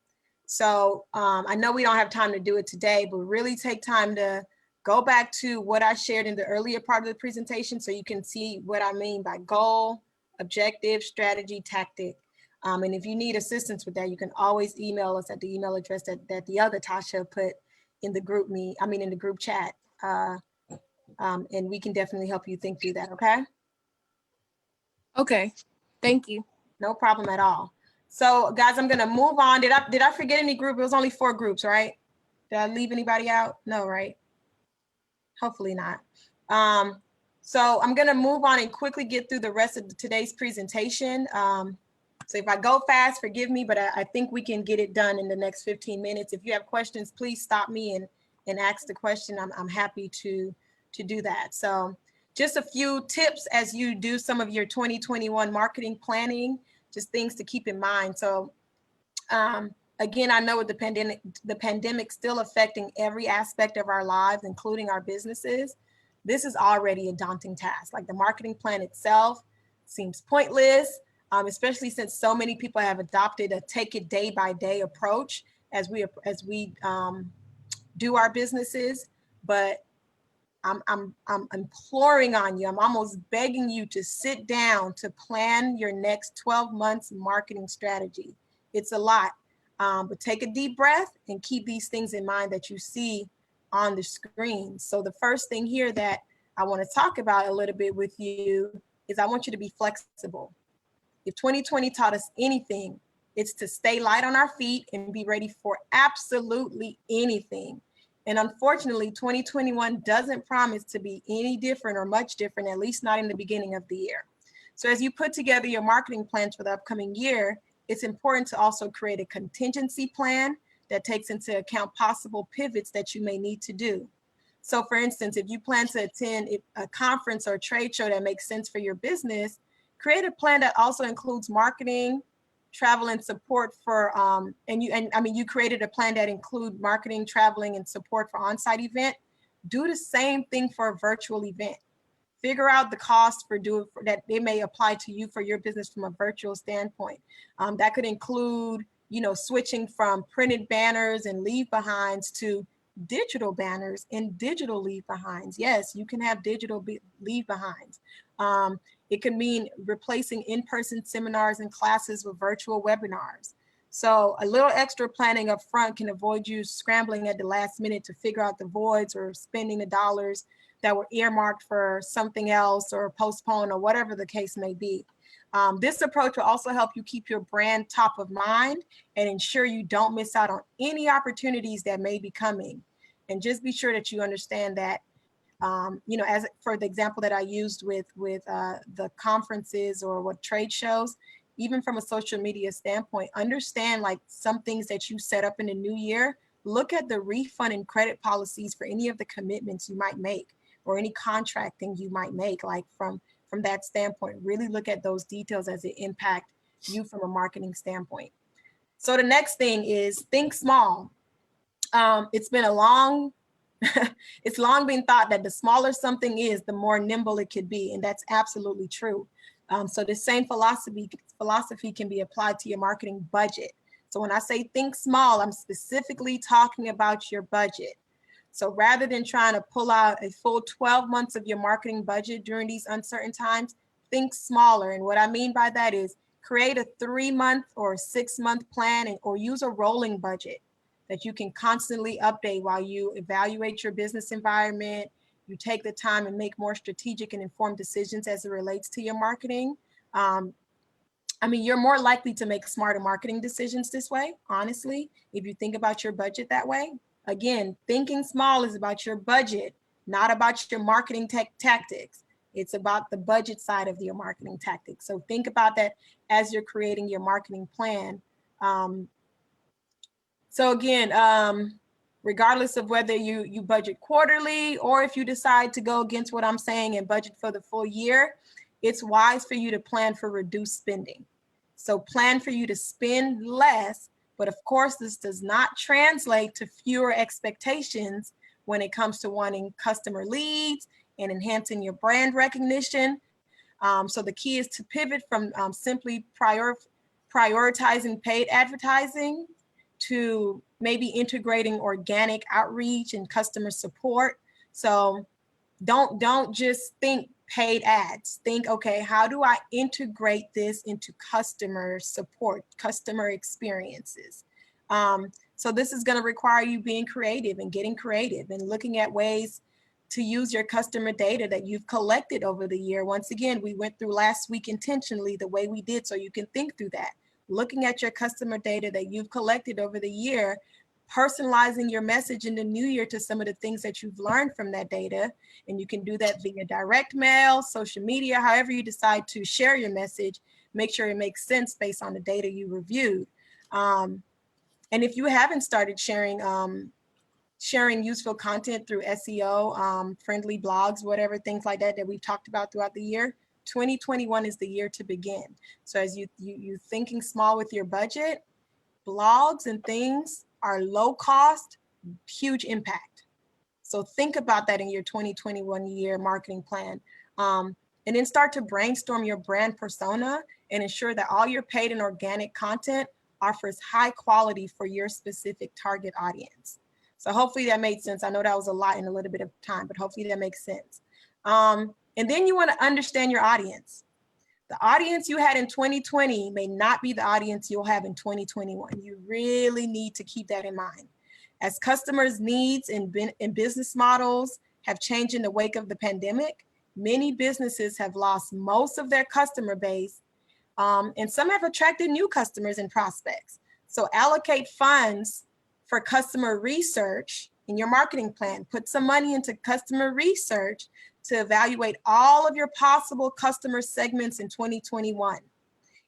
So I know we don't have time to do it today, but really take time to go back to what I shared in the earlier part of the presentation so you can see what I mean by goal, objective, strategy, tactic. And if you need assistance with that, you can always email us at the email address that the other Tasha put in the group in the group chat. And we can definitely help you think through that, okay? Okay, thank you. No problem at all. So guys, I'm gonna move on. Did I forget any group? It was only 4 groups, right? Did I leave anybody out? No, right? Hopefully not. So I'm gonna move on and quickly get through the rest of today's presentation. So if I go fast, forgive me, but I think we can get it done in the next 15 minutes. If you have questions, please stop me and ask the question. I'm happy to do that. So just a few tips as you do some of your 2021 marketing planning, just things to keep in mind. So again, I know with the pandemic still affecting every aspect of our lives, including our businesses, this is already a daunting task. Like the marketing plan itself seems pointless, especially since so many people have adopted a take it day by day approach as we do our businesses. But I'm imploring on you, I'm almost begging you to sit down to plan your next 12 months marketing strategy. It's a lot, but take a deep breath and keep these things in mind that you see on the screen. So the first thing here that I want to talk about a little bit with you is I want you to be flexible. If 2020 taught us anything, it's to stay light on our feet and be ready for absolutely anything. And unfortunately, 2021 doesn't promise to be any different or much different, at least not in the beginning of the year. So as you put together your marketing plans for the upcoming year, it's important to also create a contingency plan that takes into account possible pivots that you may need to do. So for instance, if you plan to attend a conference or a trade show that makes sense for your business, create a plan that also includes marketing, travel, and support for, you created a plan that include marketing, traveling, and support for on-site event. Do the same thing for a virtual event. Figure out the cost that they may apply to you for your business from a virtual standpoint. That could include, switching from printed banners and leave behinds to digital banners and digital leave behinds. Yes, you can have digital leave behinds. It can mean replacing in-person seminars and classes with virtual webinars. So a little extra planning up front can avoid you scrambling at the last minute to figure out the voids or spending the dollars that were earmarked for something else or postponed or whatever the case may be. This approach will also help you keep your brand top of mind and ensure you don't miss out on any opportunities that may be coming. And just be sure that you understand that, as for the example that I used with the conferences or what trade shows, even from a social media standpoint, understand like some things that you set up in the new year. Look at the refund and credit policies for any of the commitments you might make or any contracting you might make, like from that standpoint. Really look at those details as it impact you from a marketing standpoint. So the next thing is think small. It's long been thought that the smaller something is, the more nimble it could be, and that's absolutely true. So the same philosophy can be applied to your marketing budget. So when I say think small, I'm specifically talking about your budget. So rather than trying to pull out a full 12 months of your marketing budget during these uncertain times, think smaller. And what I mean by that is create a 3-month or 6-month plan or use a rolling budget that you can constantly update while you evaluate your business environment. You take the time and make more strategic and informed decisions as it relates to your marketing. You're more likely to make smarter marketing decisions this way, honestly, if you think about your budget that way. Again, thinking small is about your budget, not about your marketing tactics. It's about the budget side of your marketing tactics. So think about that as you're creating your marketing plan. So again, regardless of whether you budget quarterly or if you decide to go against what I'm saying and budget for the full year, it's wise for you to plan for reduced spending. So plan for you to spend less, but of course, this does not translate to fewer expectations when it comes to wanting customer leads and enhancing your brand recognition. So the key is to pivot from simply prioritizing paid advertising to maybe integrating organic outreach and customer support. So don't just think paid ads. Think, okay, how do I integrate this into customer support, customer experiences? So this is going to require you being creative and getting creative and looking at ways to use your customer data that you've collected over the year. Once again, we went through last week intentionally the way we did, so you can think through that. Looking at your customer data that you've collected over the year, personalizing your message in the new year to some of the things that you've learned from that data. And you can do that via direct mail, social media, however you decide to share your message. Make sure it makes sense based on the data you reviewed. And if you haven't started sharing useful content through SEO, friendly blogs, whatever, things like that we've talked about throughout the year, 2021 is the year to begin. So as you're thinking small with your budget, blogs and things are low cost, huge impact. So think about that in your 2021 year marketing plan. And then start to brainstorm your brand persona and ensure that all your paid and organic content offers high quality for your specific target audience. So hopefully that made sense. I know that was a lot in a little bit of time, but hopefully that makes sense. And then you want to understand your audience. The audience you had in 2020 may not be the audience you'll have in 2021. You really need to keep that in mind. As customers' needs and business models have changed in the wake of the pandemic, Many businesses have lost most of their customer base, and some have attracted new customers and prospects. So allocate funds for customer research in your marketing plan. Put some money into customer research to evaluate all of your possible customer segments in 2021.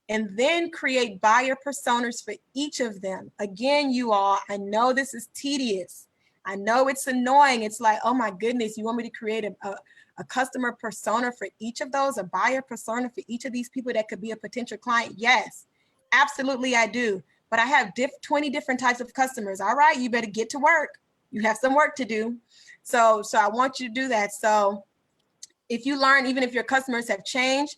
And then create buyer personas for each of them. Again, you all, I know this is tedious. I know it's annoying. It's like, oh my goodness, you want me to create a customer persona for each of those, a buyer persona for each of these people that could be a potential client? Yes, absolutely I do. But I have 20 different types of customers. All right, you better get to work. You have some work to do. So I want you to do that. So if you learn, even if your customers have changed,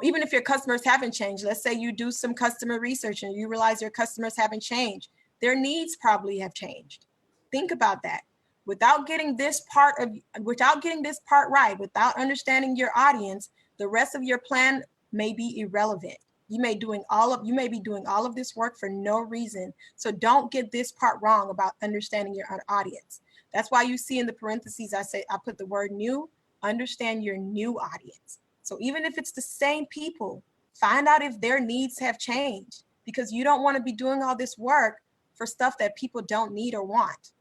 even if your customers haven't changed, let's say you do some customer research and you realize your customers haven't changed, their needs probably have changed. Think about that. Without getting this part right, without understanding your audience, the rest of your plan may be irrelevant. You may be doing all of this work for no reason. So don't get this part wrong about understanding your audience. That's why you see in the parentheses, I put the word new. Understand your new audience. So even if it's the same people, find out if their needs have changed, because you don't want to be doing all this work for stuff that people don't need or want.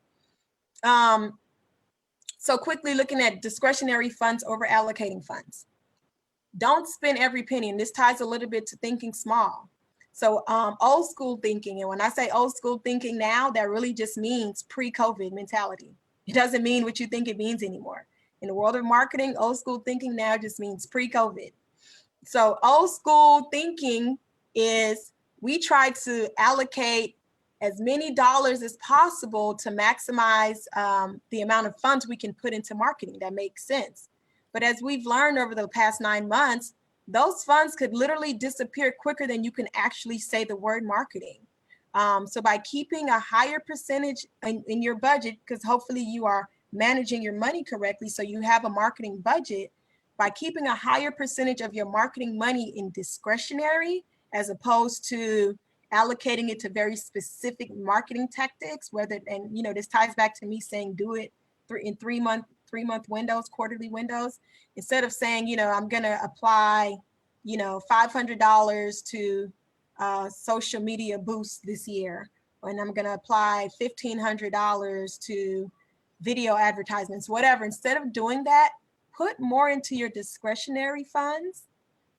So quickly looking at discretionary funds over allocating funds. Don't spend every penny, and this ties a little bit to thinking small. So old school thinking, and when I say old school thinking now, that really just means pre-COVID mentality. It doesn't mean what you think it means anymore. In the world of marketing, old school thinking now just means pre-COVID. So old school thinking is we try to allocate as many dollars as possible to maximize the amount of funds we can put into marketing. That makes sense. But as we've learned over the past 9 months, those funds could literally disappear quicker than you can actually say the word marketing. So by keeping a higher percentage in your budget, because hopefully you are managing your money correctly, so you have a marketing budget, by keeping a higher percentage of your marketing money in discretionary, as opposed to allocating it to very specific marketing tactics, this ties back to me saying do it in 3 month windows, quarterly windows, instead of saying, I'm going to apply, $500 to social media boost this year, and I'm going to apply $1,500 to video advertisements, whatever. Instead of doing that, put more into your discretionary funds.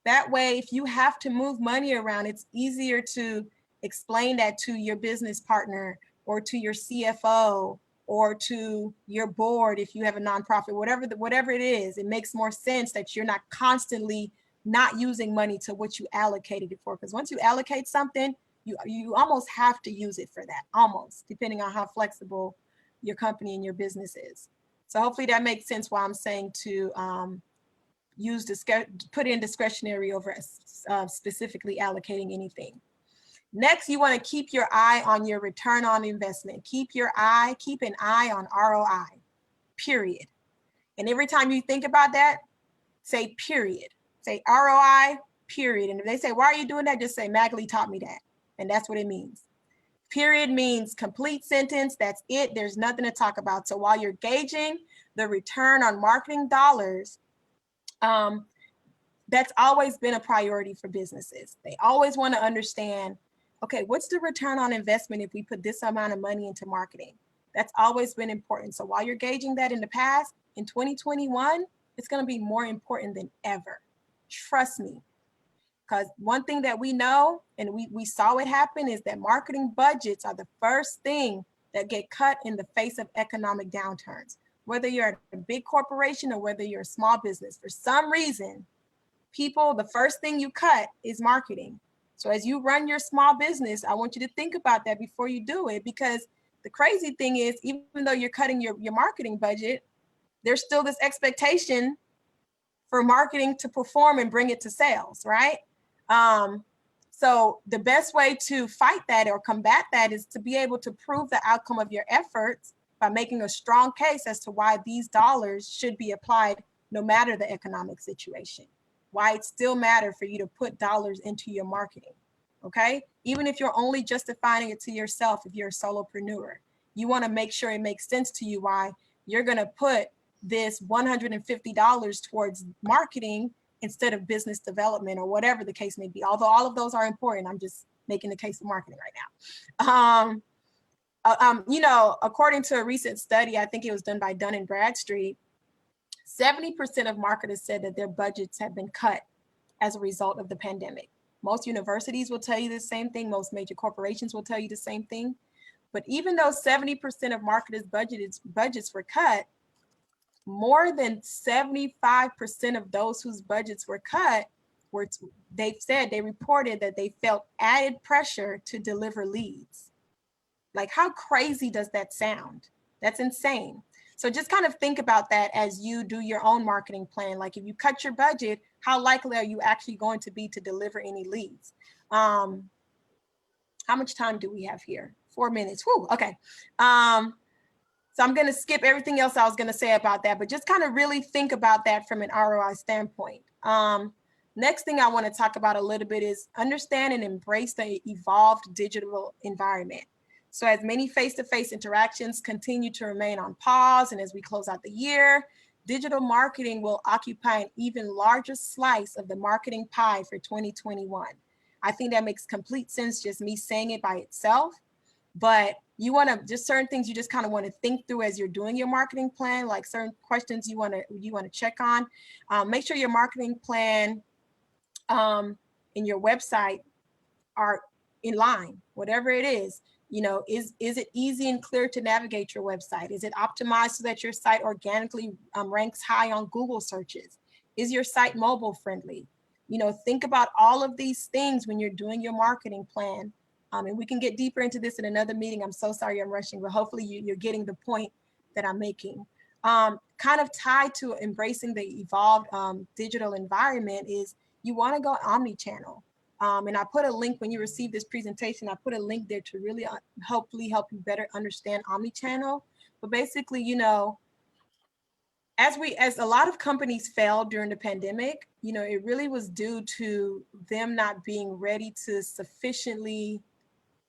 That way, if you have to move money around, it's easier to explain that to your business partner or to your CFO or to your board if you have a nonprofit, whatever it is. It makes more sense that you're not constantly not using money to what you allocated it for. Because once you allocate something, you almost have to use it for that, almost, depending on how flexible your company and your business is. So hopefully that makes sense why I'm saying to put in discretionary over specifically allocating anything. Next, you want to keep your eye on your return on investment. Keep an eye on ROI, period. And every time you think about that, say period. Say ROI, period. And if they say, why are you doing that? Just say, Magali taught me that. And that's what it means. Period means complete sentence. That's it. There's nothing to talk about. So while you're gauging the return on marketing dollars, that's always been a priority for businesses. They always want to understand, okay, what's the return on investment if we put this amount of money into marketing? That's always been important. So while you're gauging that in the past, in 2021, it's going to be more important than ever. Trust me. Because one thing that we know, and we saw it happen, is that marketing budgets are the first thing that get cut in the face of economic downturns. Whether you're a big corporation or whether you're a small business, for some reason, the first thing you cut is marketing. So as you run your small business, I want you to think about that before you do it, because the crazy thing is, even though you're cutting your marketing budget, there's still this expectation for marketing to perform and bring it to sales, right? So the best way to fight that or combat that is to be able to prove the outcome of your efforts by making a strong case as to why these dollars should be applied no matter the economic situation. Why it still matters for you to put dollars into your marketing, okay? Even if you're only justifying it to yourself, if you're a solopreneur, you want to make sure it makes sense to you why you're going to put this $150 towards marketing instead of business development or whatever the case may be. Although all of those are important, I'm just making the case for marketing right now. You know, according to a recent study, I think it was done by Dun & Bradstreet, 70% of marketers said that their budgets have been cut as a result of the pandemic. Most universities will tell you the same thing. Most major corporations will tell you the same thing. But even though 70% of marketers' budgets were cut, more than 75% of those whose budgets were cut they reported that they felt added pressure to deliver leads. Like, how crazy does that sound? That's insane. So just kind of think about that as you do your own marketing plan. Like, if you cut your budget, how likely are you actually going to be to deliver any leads? How much time do we have here? 4 minutes. Whew, okay. So I'm going to skip everything else I was going to say about that, but just kind of really think about that from an ROI standpoint. Next thing I want to talk about a little bit is understand and embrace the evolved digital environment. So as many face-to-face interactions continue to remain on pause, and as we close out the year, digital marketing will occupy an even larger slice of the marketing pie for 2021. I think that makes complete sense, just me saying it by itself. But you want to, just certain things you just kind of want to think through as you're doing your marketing plan, like certain questions you want to check on. Make sure your marketing plan and your website are in line, whatever it is. You know, is it easy and clear to navigate your website? Is it optimized so that your site organically ranks high on Google searches? Is your site mobile friendly? You know, think about all of these things when you're doing your marketing plan. And we can get deeper into this in another meeting. I'm so sorry I'm rushing, but hopefully you're getting the point that I'm making. Kind of tied to embracing the evolved digital environment is you want to go omni-channel. And I put a link when you receive this presentation, I put a link there to really hopefully help you better understand omni-channel. But basically, you know, as a lot of companies failed during the pandemic, you know, it really was due to them not being ready to sufficiently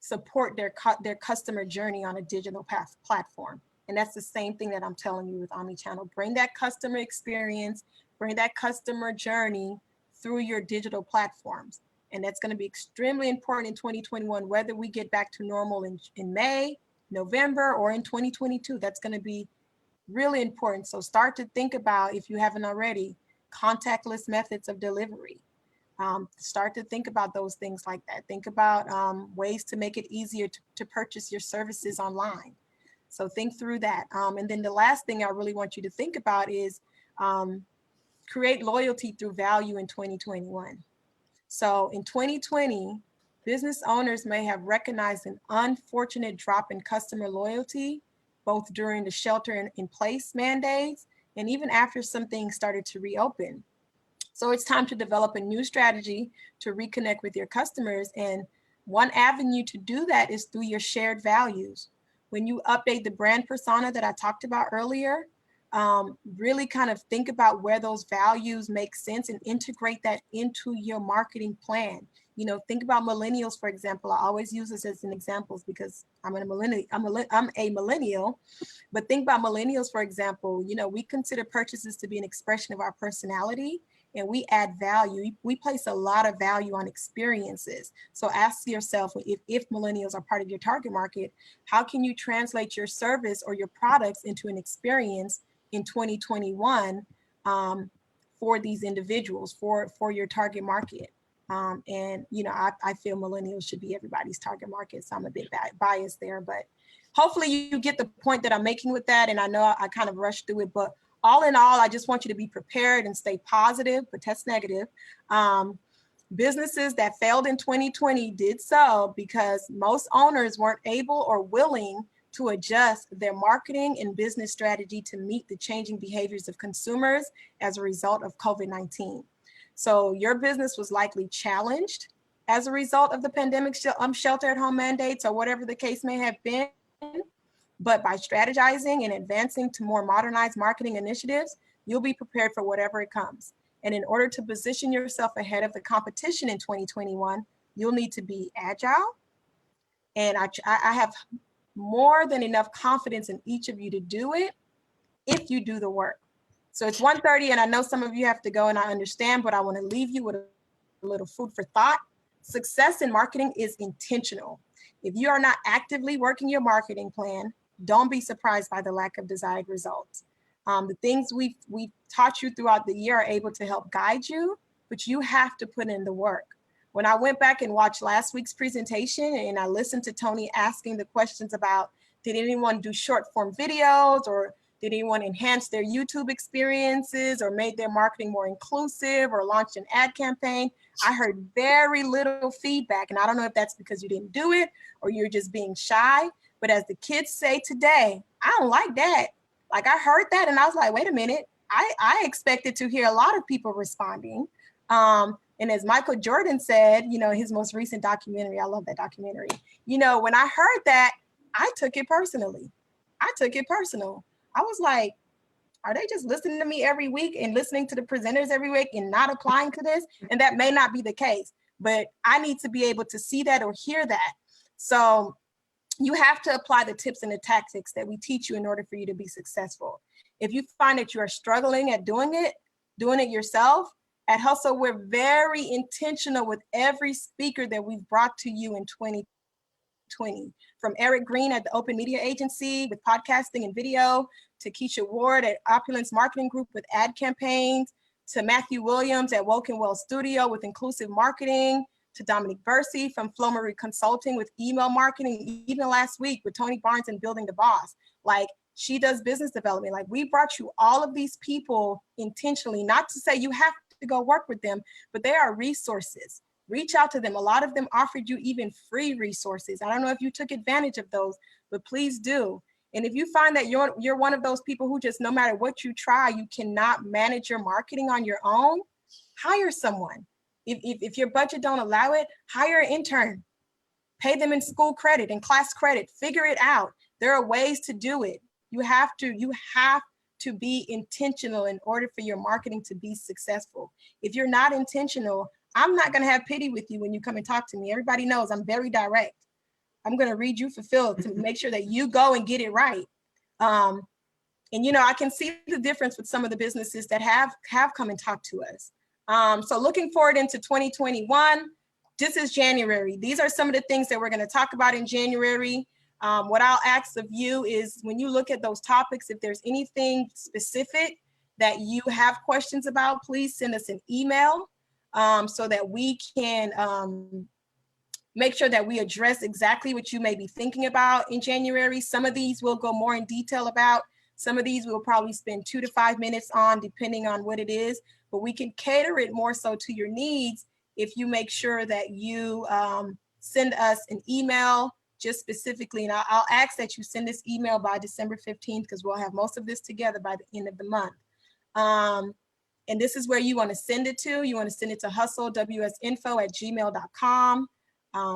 support their customer journey on a digital platform. And that's the same thing that I'm telling you with omnichannel. Bring that customer experience, bring that customer journey through your digital platforms. And that's going to be extremely important in 2021, whether we get back to normal in May, November, or in 2022. That's going to be really important. So start to think about, if you haven't already, contactless methods of delivery. Start to think about those things like that. Think about ways to make it easier to purchase your services online. So think through that. And then the last thing I really want you to think about is create loyalty through value in 2021. So in 2020, business owners may have recognized an unfortunate drop in customer loyalty, both during the shelter-in-place mandates and even after some things started to reopen. So it's time to develop a new strategy to reconnect with your customers. And one avenue to do that is through your shared values. When you update the brand persona that I talked about earlier, really kind of think about where those values make sense and integrate that into your marketing plan. You know, think about millennials, for example. I always use this as an example because I'm a millennial, but think about millennials, for example. You know, we consider purchases to be an expression of our personality, and we add value. We place a lot of value on experiences. So ask yourself, if millennials are part of your target market, how can you translate your service or your products into an experience in 2021 for these individuals, for your target market? And, you know, I feel millennials should be everybody's target market. So I'm a bit biased there, but hopefully you get the point that I'm making with that. And I know I kind of rushed through it, but all in all, I just want you to be prepared and stay positive, but test negative. Businesses that failed in 2020 did so because most owners weren't able or willing to adjust their marketing and business strategy to meet the changing behaviors of consumers as a result of COVID-19. So your business was likely challenged as a result of the pandemic shelter-at-home mandates or whatever the case may have been. But by strategizing and advancing to more modernized marketing initiatives, you'll be prepared for whatever it comes. And in order to position yourself ahead of the competition in 2021, you'll need to be agile. And I have more than enough confidence in each of you to do it if you do the work. So it's 1:30 and I know some of you have to go and I understand, but I want to leave you with a little food for thought. Success in marketing is intentional. If you are not actively working your marketing plan, don't be surprised by the lack of desired results. The things we've taught you throughout the year are able to help guide you, but you have to put in the work. When I went back and watched last week's presentation and I listened to Tony asking the questions about, did anyone do short form videos, or did anyone enhance their YouTube experiences, or made their marketing more inclusive, or launched an ad campaign? I heard very little feedback. And I don't know if that's because you didn't do it or you're just being shy. But as the kids say today, I don't like that. Like, I heard that and I was like, wait a minute. I expected to hear a lot of people responding. And as Michael Jordan said, you know, his most recent documentary, I love that documentary. You know, when I heard that, I took it personally. I took it personal. I was like, are they just listening to me every week and listening to the presenters every week and not applying to this? And that may not be the case, but I need to be able to see that or hear that. So you have to apply the tips and the tactics that we teach you in order for you to be successful. If you find that you are struggling at doing it yourself, at Hustle, we're very intentional with every speaker that we've brought to you in 2020. From Eric Green at the Open Media Agency with podcasting and video, to Keisha Ward at Opulence Marketing Group with ad campaigns, to Matthew Williams at Woke and Well Studio with inclusive marketing, to Dominique Bursey from Flo Marie Consulting with email marketing, even last week with Tony Barnes and Building the Boss. Like, she does business development. Like, we brought you all of these people intentionally, not to say you have to go work with them, but they are resources. Reach out to them. A lot of them offered you even free resources. I don't know if you took advantage of those, but please do. And if you find that you're one of those people who just, no matter what you try, you cannot manage your marketing on your own, hire someone. If your budget don't allow it, hire an intern. Pay them in school credit and class credit. Figure it out. There are ways to do it. You have to be intentional in order for your marketing to be successful. If you're not intentional, I'm not going to have pity with you when you come and talk to me. Everybody knows I'm very direct. I'm going to read you fulfilled to make sure that you go and get it right. And, you know, I can see the difference with some of the businesses that have come and talked to us. So looking forward into 2021, this is January. These are some of the things that we're going to talk about in January. What I'll ask of you is, when you look at those topics, if there's anything specific that you have questions about, please send us an email so that we can make sure that we address exactly what you may be thinking about in January. Some of these we'll go more in detail about. Some of these we'll probably spend 2 to 5 minutes on, depending on what it is, but we can cater it more so to your needs if you make sure that you send us an email just specifically. And I'll ask that you send this email by December 15th, because we'll have most of this together by the end of the month. And this is where you want to send it to. You want to send it to hustlewsinfo@gmail.com.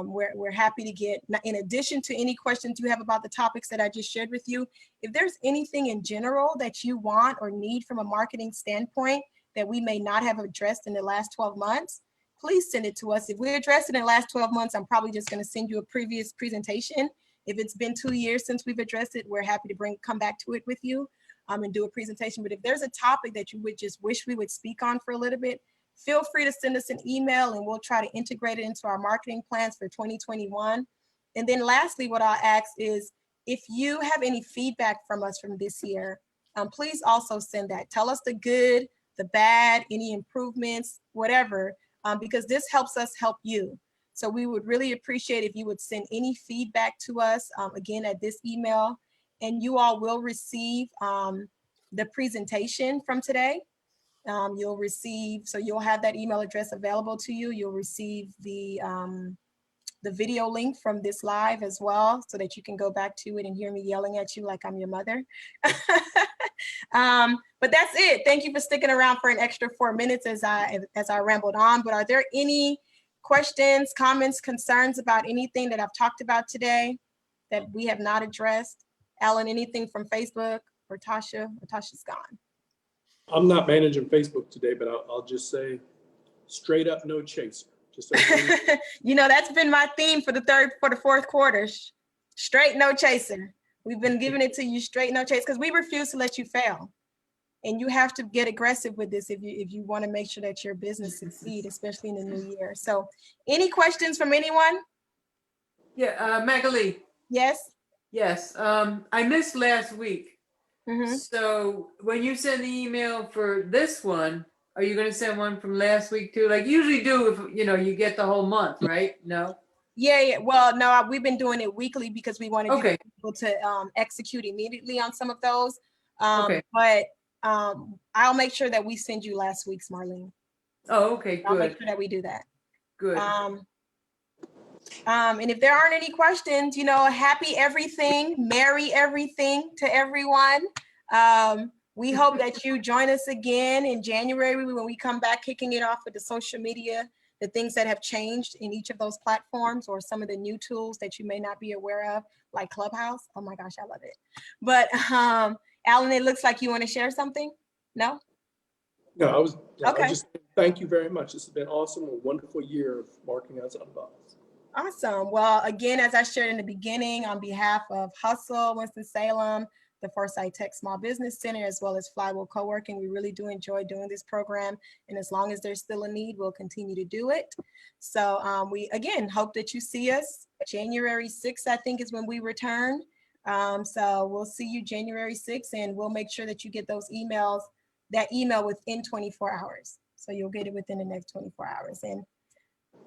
We're happy to get, in addition to any questions you have about the topics that I just shared with you, if there's anything in general that you want or need from a marketing standpoint that we may not have addressed in the last 12 months, please send it to us. If we address it in the last 12 months, I'm probably just going to send you a previous presentation. If it's been 2 years since we've addressed it, we're happy to come back to it with you and do a presentation. But if there's a topic that you would just wish we would speak on for a little bit, feel free to send us an email and we'll try to integrate it into our marketing plans for 2021. And then lastly, what I'll ask is, if you have any feedback from us from this year, please also send that. Tell us the good, the bad, any improvements, whatever, because this helps us help you. So we would really appreciate if you would send any feedback to us, again, at this email, and you all will receive the presentation from today. You'll receive, so you'll have that email address available to you. You'll receive the video link from this live as well, so that you can go back to it and hear me yelling at you like I'm your mother. But that's it. Thank you for sticking around for an extra 4 minutes as I rambled on. But are there any questions, comments, concerns about anything that I've talked about today that we have not addressed? Alan, anything from Facebook or Tasha? Or Tasha's gone. I'm not managing Facebook today, but I'll just say straight up, no chaser. Just so you know, that's been my theme for the fourth quarter. Straight, no chaser. We've been giving it to you straight, no chase, because we refuse to let you fail. And you have to get aggressive with this if you want to make sure that your business succeed, especially in the new year. So any questions from anyone? Yeah, Magali. Yes. Yes, I missed last week. Mm-hmm. So when you send the email for this one, are you going to send one from last week too? Like you usually do if, you know, you get the whole month, right? No? Yeah. Well, no, we've been doing it weekly because we wanted Okay. you to be able to execute immediately on some of those. Okay. But I'll make sure that we send you last week's, Marlene. Oh, okay, I'll make good, sure that we do that. good. And if there aren't any questions, you know, happy everything, merry everything to everyone. We hope that you join us again in January when we come back kicking it off with the social media, the things that have changed in each of those platforms, or some of the new tools that you may not be aware of, like Clubhouse. Oh my gosh, I love it. But Alan, it looks like you want to share something? No? No, I was Okay. just thank you very much. This has been awesome, a wonderful year of marketing outside the box. Awesome. Well, again, as I shared in the beginning, on behalf of Hustle, Winston-Salem, the Foresight Tech Small Business Center, as well as Flywheel Co-working, we really do enjoy doing this program. And as long as there's still a need, we'll continue to do it. So we, again, hope that you see us. January 6th, I think, is when we return. So we'll see you January 6th, and we'll make sure that you get those emails, that email within 24 hours. So you'll get it within the next 24 hours. And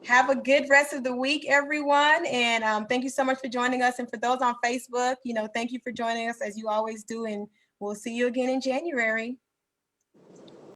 have a good rest of the week, everyone. And thank you so much for joining us. And for those on Facebook, you know, thank you for joining us as you always do. And we'll see you again in January.